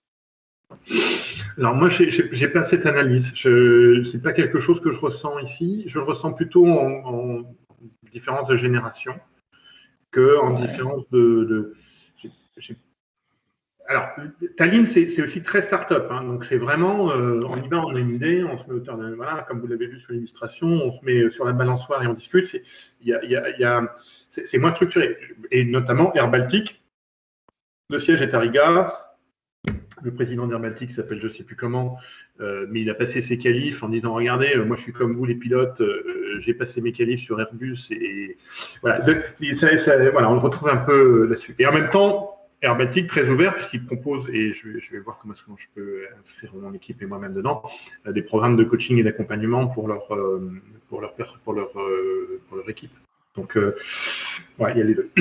Alors moi, j'ai pas cette analyse. C'est pas quelque chose que je ressens ici. Je le ressens plutôt en différence de génération que en différence de Alors, Tallinn, c'est aussi très start-up. Hein, donc, c'est vraiment, on y va, on a une idée, on se met au terme, voilà, comme vous l'avez vu sur l'illustration, on se met sur la balançoire et on discute. C'est moins structuré. Et notamment Air Baltic, le siège est à Riga. Le président d'Air Baltic s'appelle je ne sais plus comment, mais il a passé ses qualifs en disant regardez, moi je suis comme vous les pilotes, j'ai passé mes qualifs sur Airbus et voilà. Voilà, on le retrouve un peu là-dessus. Et en même temps, Air Baltic très ouvert puisqu'il propose, et je vais voir comment est-ce que je peux inscrire mon équipe et moi-même dedans, des programmes de coaching et d'accompagnement pour leur équipe. Donc, ouais, il y a les deux.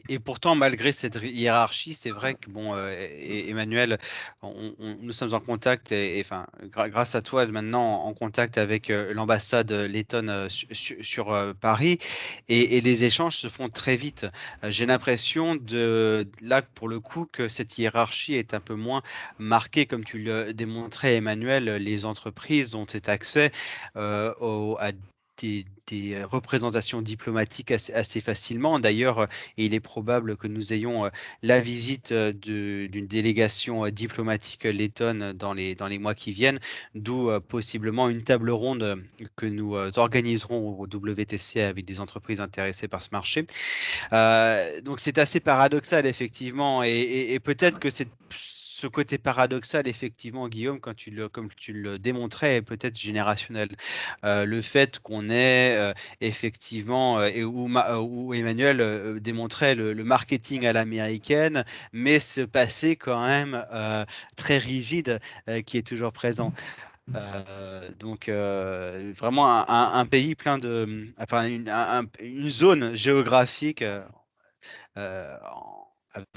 Et pourtant, malgré cette hiérarchie, c'est vrai que, bon, Emmanuel, nous sommes en contact, enfin, grâce à toi, maintenant, en contact avec l'ambassade lettonne sur Paris, et les échanges se font très vite. J'ai l'impression, là, pour le coup, que cette hiérarchie est un peu moins marquée, comme tu le démontrais, Emmanuel. Les entreprises ont cet accès à des représentations diplomatiques assez facilement. D'ailleurs, il est probable que nous ayons la visite d'une délégation diplomatique lettonne dans les mois qui viennent, d'où possiblement une table ronde que nous organiserons au WTC avec des entreprises intéressées par ce marché. Donc c'est assez paradoxal, effectivement, et peut-être que ce côté paradoxal, effectivement, Guillaume, comme tu le démontrais, est peut-être générationnel. Le fait qu'on ait effectivement, où Emmanuel démontrait le marketing à l'américaine, mais ce passé quand même très rigide qui est toujours présent. Donc vraiment un pays plein enfin une zone géographique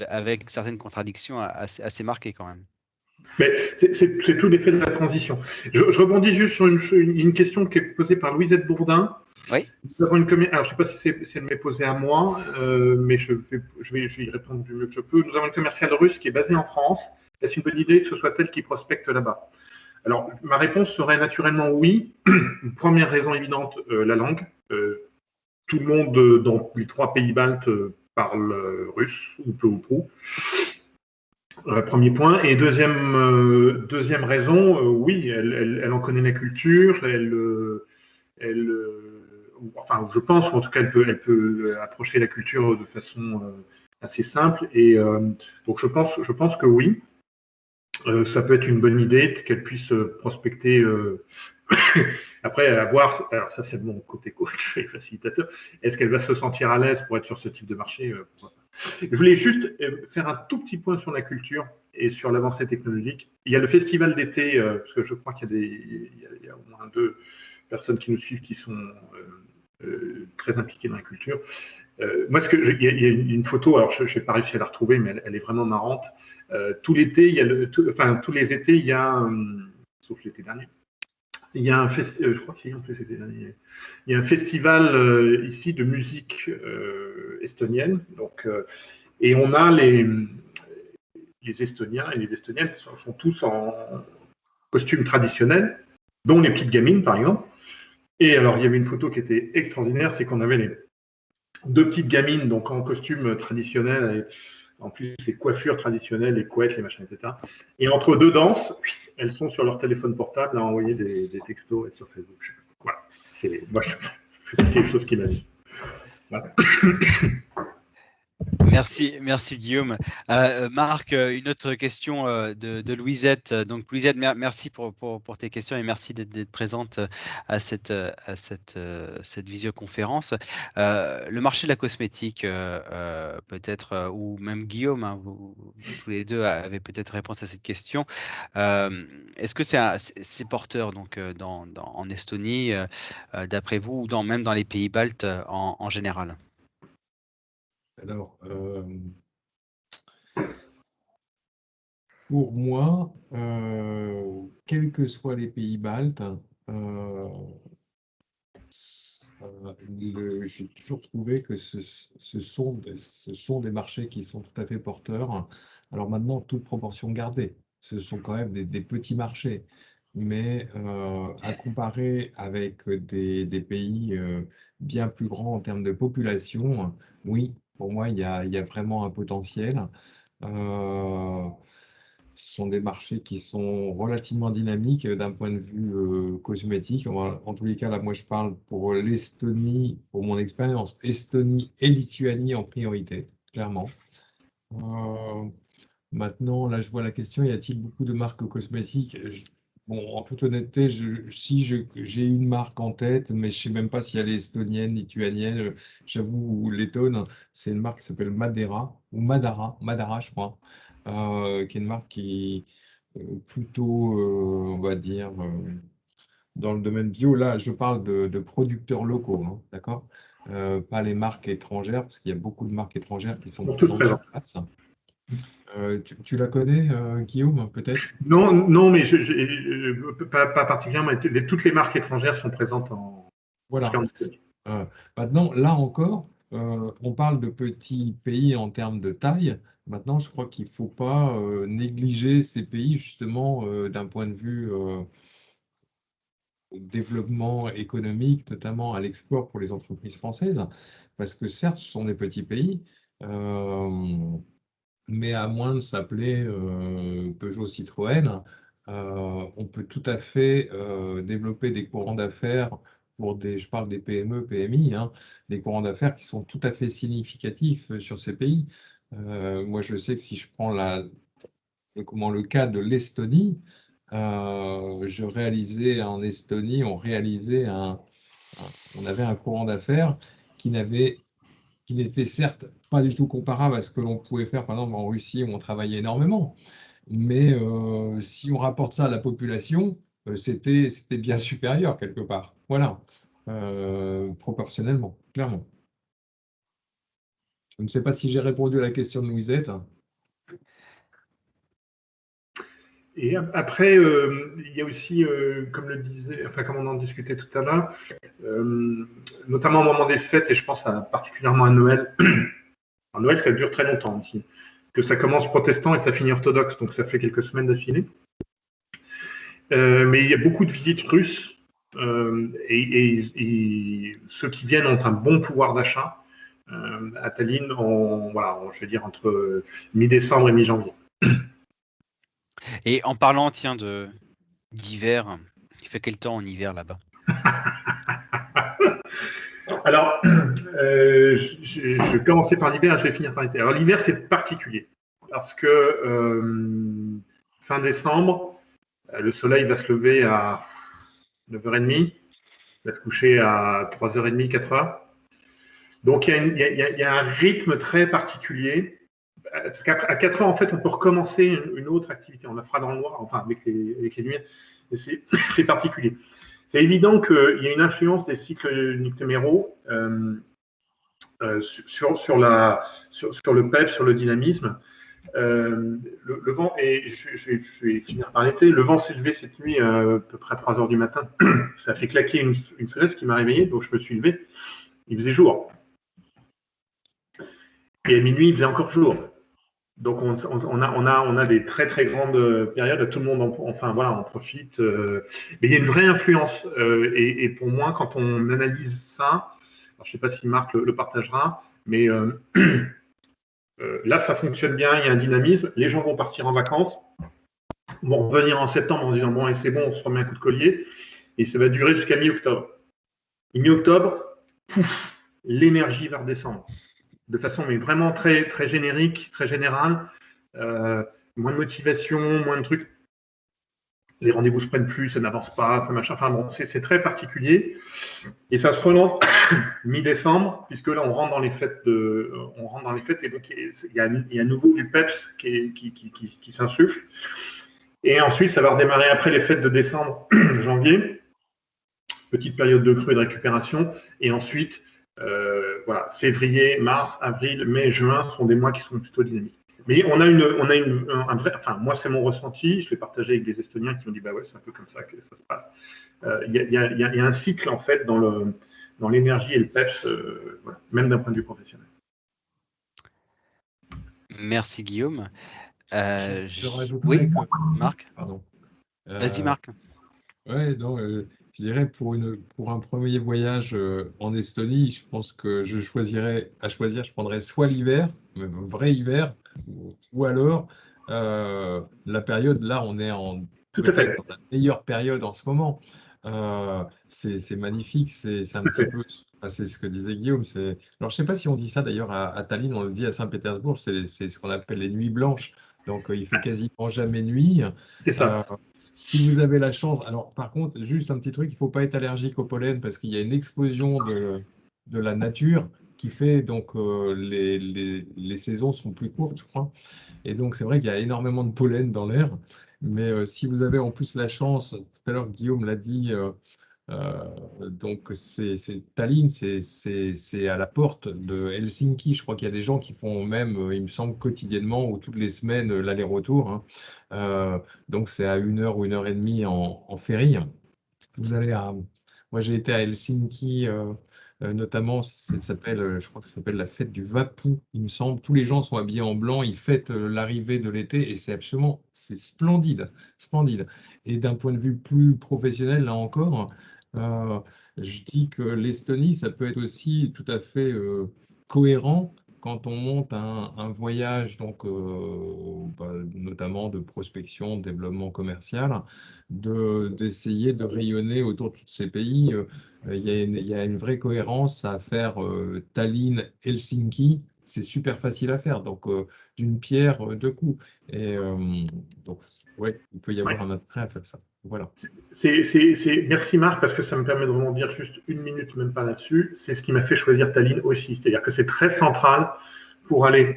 avec certaines contradictions assez marquées quand même. Mais c'est tout l'effet de la transition. Je rebondis juste sur une question qui est posée par Louisette Bourdin. Oui. Alors, je ne sais pas si elle m'est posée à moi, mais je vais y répondre du mieux que je peux. Nous avons une commerciale russe qui est basée en France. Est-ce une bonne idée que ce soit elle qui prospecte là-bas? Alors, ma réponse serait naturellement oui. Une première raison évidente, la langue. Tout le monde dans les 3 pays baltes parle russe, ou peu ou prou. Premier point. Et deuxième raison, oui, elle en connaît la culture, enfin, je pense, ou en tout cas, elle peut approcher la culture de façon assez simple. Et donc, je pense que oui. Ça peut être une bonne idée qu'elle puisse prospecter. Après, à voir, alors ça c'est mon côté coach et facilitateur, est-ce qu'elle va se sentir à l'aise pour être sur ce type de marché? Je voulais juste faire un tout petit point sur la culture et sur l'avancée technologique. Il y a le festival d'été, parce que je crois qu'il y a au moins 2 personnes qui nous suivent qui sont très impliquées dans la culture. Moi, il y a une photo, alors je n'ai pas réussi à la retrouver, mais elle est vraiment marrante. Tout l'été, tous les étés, il y a, sauf l'été dernier, il y a un festival, je crois que c'est en plus l'été dernier, il y a un festival ici de musique estonienne. Donc, et on a les Estoniens et les Estoniennes sont tous en costume traditionnel, dont les petites gamines, par exemple. Et alors, il y avait une photo qui était extraordinaire, c'est qu'on avait les 2 petites gamines donc en costume traditionnel, et en plus les coiffures traditionnelles, les couettes, les machins, etc. Et entre 2 danses, elles sont sur leur téléphone portable à envoyer des textos et sur Facebook. Voilà, c'est des choses qui m'amusent. Voilà. Merci Guillaume. Marc, une autre question de Louisette. Donc Louisette, merci pour tes questions et merci d'être présente à cette visioconférence. Le marché de la cosmétique, peut-être, ou même Guillaume, hein, vous tous les deux avez peut-être réponse à cette question. Est-ce que c'est porteur donc en Estonie, d'après vous, ou même dans les pays baltes en général? Alors, pour moi, quels que soient les pays baltes, j'ai toujours trouvé que ce sont des marchés qui sont tout à fait porteurs. Alors maintenant, toute proportion gardée, ce sont quand même des petits marchés. Mais à comparer avec des pays bien plus grands en termes de population, oui, pour moi, il y a vraiment un potentiel. Ce sont des marchés qui sont relativement dynamiques d'un point de vue cosmétique. En tous les cas, là, moi, je parle pour l'Estonie, pour mon expérience, Estonie et Lituanie en priorité, clairement. Maintenant, là, je vois la question, y a-t-il beaucoup de marques cosmétiques? Bon, en toute honnêteté, j'ai une marque en tête, mais je ne sais même pas si elle est estonienne, lituanienne, j'avoue, ou lettonne. C'est une marque qui s'appelle Madera, ou Madara, je crois, qui est une marque qui est plutôt, on va dire, dans le domaine bio. Là, je parle de producteurs locaux, hein, d'accord? Pas les marques étrangères, parce qu'il y a beaucoup de marques étrangères qui sont présentes sur place. Tu la connais, Guillaume, peut-être? Non, mais pas particulièrement. Toutes les marques étrangères sont présentes en. Voilà. Maintenant, là encore, on parle de petits pays en termes de taille. Maintenant, je crois qu'il ne faut pas négliger ces pays, justement, d'un point de vue développement économique, notamment à l'export pour les entreprises françaises, parce que certes, ce sont des petits pays, mais à moins de s'appeler Peugeot Citroën, on peut tout à fait développer des courants d'affaires je parle des PME, PMI, hein, des courants d'affaires qui sont tout à fait significatifs sur ces pays. Moi, je sais que si je prends le cas de l'Estonie, je réalisais en Estonie, on avait un courant d'affaires qui n'était certes pas du tout comparable à ce que l'on pouvait faire, par exemple, en Russie, où on travaillait énormément. Mais si on rapporte ça à la population, c'était bien supérieur quelque part. Voilà, proportionnellement, clairement. Je ne sais pas si j'ai répondu à la question de Louisette. Et après, il y a aussi, comme on en discutait tout à l'heure, notamment au moment des fêtes, et je pense particulièrement à Noël. Alors, Noël, ça dure très longtemps ici. Que ça commence protestant et ça finit orthodoxe, donc ça fait quelques semaines d'affilée. mais il y a beaucoup de visites russes et ceux qui viennent ont un bon pouvoir d'achat à Tallinn, je vais dire entre mi-décembre et mi-janvier. Et en parlant, tiens, d'hiver, il fait quel temps en hiver là-bas? Alors, je vais commencer par l'hiver, je vais finir par l'été. Alors, l'hiver, c'est particulier parce que fin décembre, le soleil va se lever à 9h30, il va se coucher à 3h30, 4h. Donc, il y a un rythme très particulier. Parce qu'à 4h, en fait, on peut recommencer une autre activité. On la fera dans le noir, enfin, avec les lumières. C'est particulier. C'est évident qu'il y a une influence des cycles nictéméraux sur le PEP, sur le dynamisme. Le vent, et je vais finir par l'été, le vent s'est levé cette nuit à peu près 3h du matin. Ça a fait claquer une fenêtre qui m'a réveillé, donc je me suis levé. Il faisait jour. Et à minuit, il faisait encore jour. Donc on a des très très grandes périodes, tout le monde en profite. Mais il y a une vraie influence. Et pour moi, quand on analyse ça, alors, je ne sais pas si Marc le partagera, mais là ça fonctionne bien, il y a un dynamisme, les gens vont partir en vacances, vont revenir en septembre en disant bon et c'est bon, on se remet un coup de collier, et ça va durer jusqu'à mi-octobre. Et mi-octobre, pouf, l'énergie va redescendre. De façon mais vraiment très, très générique, très générale. Moins de motivation, moins de trucs. Les rendez-vous se prennent plus, ça n'avance pas, ça machin. Enfin bon, c'est très particulier. Et ça se relance mi-décembre, puisque là on rentre dans les fêtes et donc il y a à nouveau du peps qui s'insuffle. Et ensuite, ça va redémarrer après les fêtes de décembre, janvier. Petite période de crue et de récupération. Et ensuite, février, mars, avril, mai, juin sont des mois qui sont plutôt dynamiques. Mais on a un vrai, enfin moi c'est mon ressenti, je l'ai partagé avec des Estoniens qui m'ont dit bah ouais c'est un peu comme ça que ça se passe. Il y a un cycle en fait dans l'énergie et le peps, même d'un point de vue professionnel. Merci Guillaume. Je rajouterais que... Marc. Pardon. Vas-y Marc. Ouais, non, je dirais pour un premier voyage en Estonie, je pense que je prendrais soit l'hiver, même un vrai hiver, ou alors la période, là on est Tout à fait dans la meilleure période en ce moment. C'est magnifique, c'est un petit peu, c'est ce que disait Guillaume. Alors je sais pas si on dit ça d'ailleurs à Tallinn, on le dit à Saint-Pétersbourg, c'est ce qu'on appelle les nuits blanches. Donc il fait quasiment jamais nuit. C'est ça. Si vous avez la chance, alors par contre, juste un petit truc, il ne faut pas être allergique au pollen parce qu'il y a une explosion de la nature qui fait donc les saisons sont plus courtes, je crois. Et donc c'est vrai qu'il y a énormément de pollen dans l'air. Mais si vous avez en plus la chance, tout à l'heure Guillaume l'a dit, donc Tallinn, c'est à la porte de Helsinki. Je crois qu'il y a des gens qui font même, il me semble, quotidiennement ou toutes les semaines l'aller-retour, hein. Donc c'est à 1 heure ou 1 heure et demie en ferry. Vous allez moi j'ai été à Helsinki, notamment, je crois que ça s'appelle la fête du Vappu, il me semble. Tous les gens sont habillés en blanc, ils fêtent l'arrivée de l'été et c'est splendide, splendide. Et d'un point de vue plus professionnel, là encore, je dis que l'Estonie, ça peut être aussi tout à fait cohérent quand on monte un voyage, donc, notamment de prospection, de développement commercial, d'essayer de rayonner autour de tous ces pays. Il y a une vraie cohérence à faire Tallinn-Helsinki. C'est super facile à faire, donc d'une pierre deux coups. Et donc, ouais, il peut y avoir un intérêt à faire ça. Voilà. Merci Marc, parce que ça me permet de rebondir juste une minute, même pas là-dessus. C'est ce qui m'a fait choisir Tallinn aussi. C'est-à-dire que c'est très central pour aller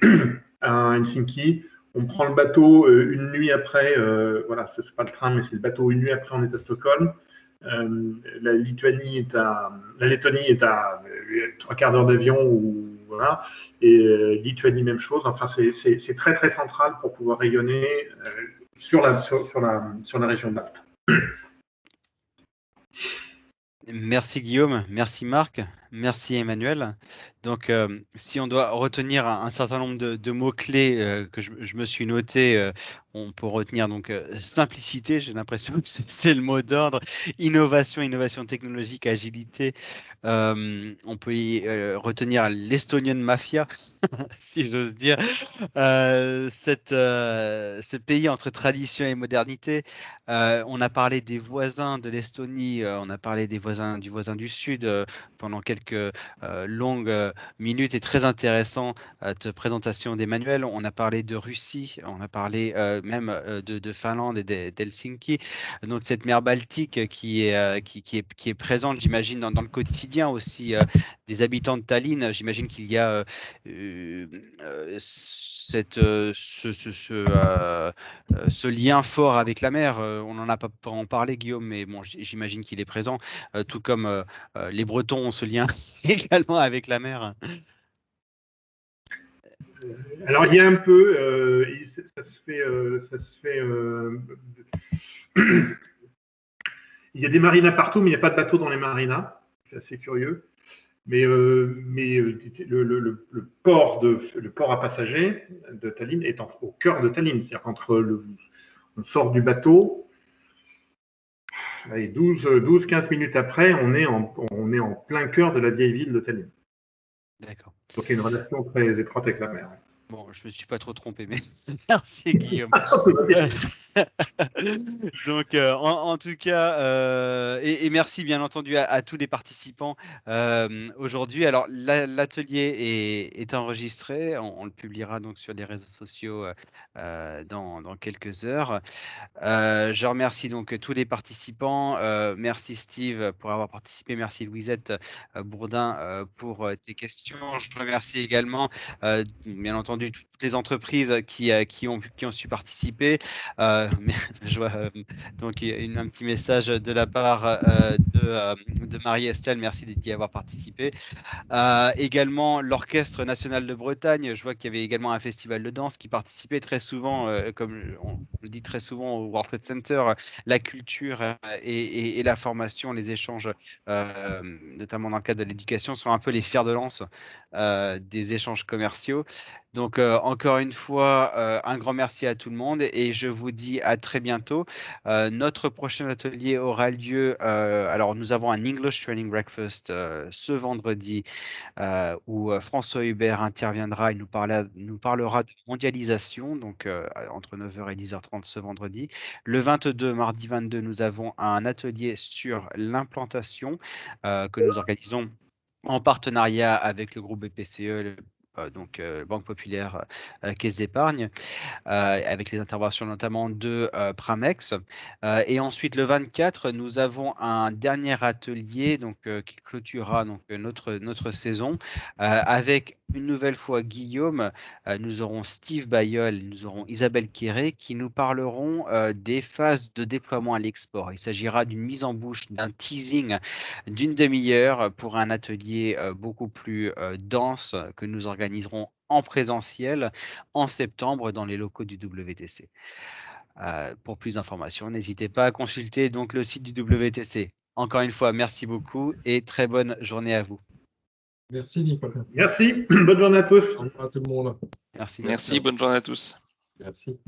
à Helsinki. On prend le bateau une nuit après, voilà, ce n'est pas le train, mais c'est le bateau, une nuit après, on est à Stockholm. La Lettonie est à 3/4 d'heure d'avion, voilà. Et Lituanie, même chose. Enfin, c'est très très central pour pouvoir rayonner sur la région Baltes. Merci Guillaume, merci Marc. Merci Emmanuel. Donc, si on doit retenir un certain nombre de mots-clés que je me suis noté, on peut retenir donc simplicité, j'ai l'impression que c'est le mot d'ordre, innovation technologique, agilité. On peut y retenir l'Estonian Mafia, si j'ose dire. Ce pays entre tradition et modernité. On a parlé des voisins de l'Estonie, on a parlé du voisin du Sud pendant quelques longues minutes et très intéressant de présentation d'Emmanuel. On a parlé de Russie, on a parlé même de Finlande et d'Helsinki. Donc cette mer Baltique qui est présente, j'imagine, dans le quotidien aussi des habitants de Tallinn. J'imagine qu'il y a ce lien fort avec la mer. On n'en a pas en parlé, Guillaume, mais bon, j'imagine qu'il est présent, tout comme les Bretons ont ce lien également avec la mer. Alors il y a un peu, ça se fait. Il y a des marinas partout, mais il n'y a pas de bateaux dans les marinas. C'est assez curieux. Mais le port à passagers de Tallinn est au cœur de Tallinn. C'est-à-dire qu'entre on sort du bateau, 12-15 minutes après, on est en plein cœur de la vieille ville de Tallinn. D'accord. Donc il y a une relation très étroite avec la mer. Bon, je me suis pas trop trompé, mais merci Guillaume. Donc, en tout cas, et merci bien entendu à tous les participants aujourd'hui. Alors, l'atelier est enregistré, on le publiera donc sur les réseaux sociaux dans quelques heures. Je remercie donc tous les participants. Merci Steve pour avoir participé. Merci Louisette Bourdin pour tes questions. Je remercie également, bien entendu, toutes les entreprises qui ont su participer. Je vois donc un petit message de la part de Marie-Estelle. Merci d'y avoir participé. Également l'Orchestre national de Bretagne. Je vois qu'il y avait également un festival de danse qui participait très souvent, comme on le dit très souvent au World Trade Center, la culture et la formation, les échanges, notamment dans le cadre de l'éducation, sont un peu les fers de lance des échanges commerciaux. Donc, encore une fois, un grand merci à tout le monde et je vous dis à très bientôt. Notre prochain atelier aura lieu, alors nous avons un English Training Breakfast ce vendredi où François Hubert interviendra et nous parlera de mondialisation, donc entre 9h et 10h30 ce vendredi. Le 22, mardi 22, nous avons un atelier sur l'implantation que nous organisons en partenariat avec le groupe BPCE, donc Banque Populaire, Caisse d'Épargne, avec les interventions notamment de Pramex. Et ensuite, le 24, nous avons un dernier atelier donc, qui clôturera donc, notre saison avec une nouvelle fois Guillaume, nous aurons Steve Bayeul, nous aurons Isabelle Quéré qui nous parleront des phases de déploiement à l'export. Il s'agira d'une mise en bouche, d'un teasing d'une demi-heure pour un atelier beaucoup plus dense que nous organiserons en présentiel en septembre dans les locaux du WTC. Pour plus d'informations, n'hésitez pas à consulter donc le site du WTC. Encore une fois, merci beaucoup et très bonne journée à vous. Merci Nicolas. Merci, bonne journée à tous. Au revoir à tout le monde. Merci. Merci, bonne journée à tous. Merci.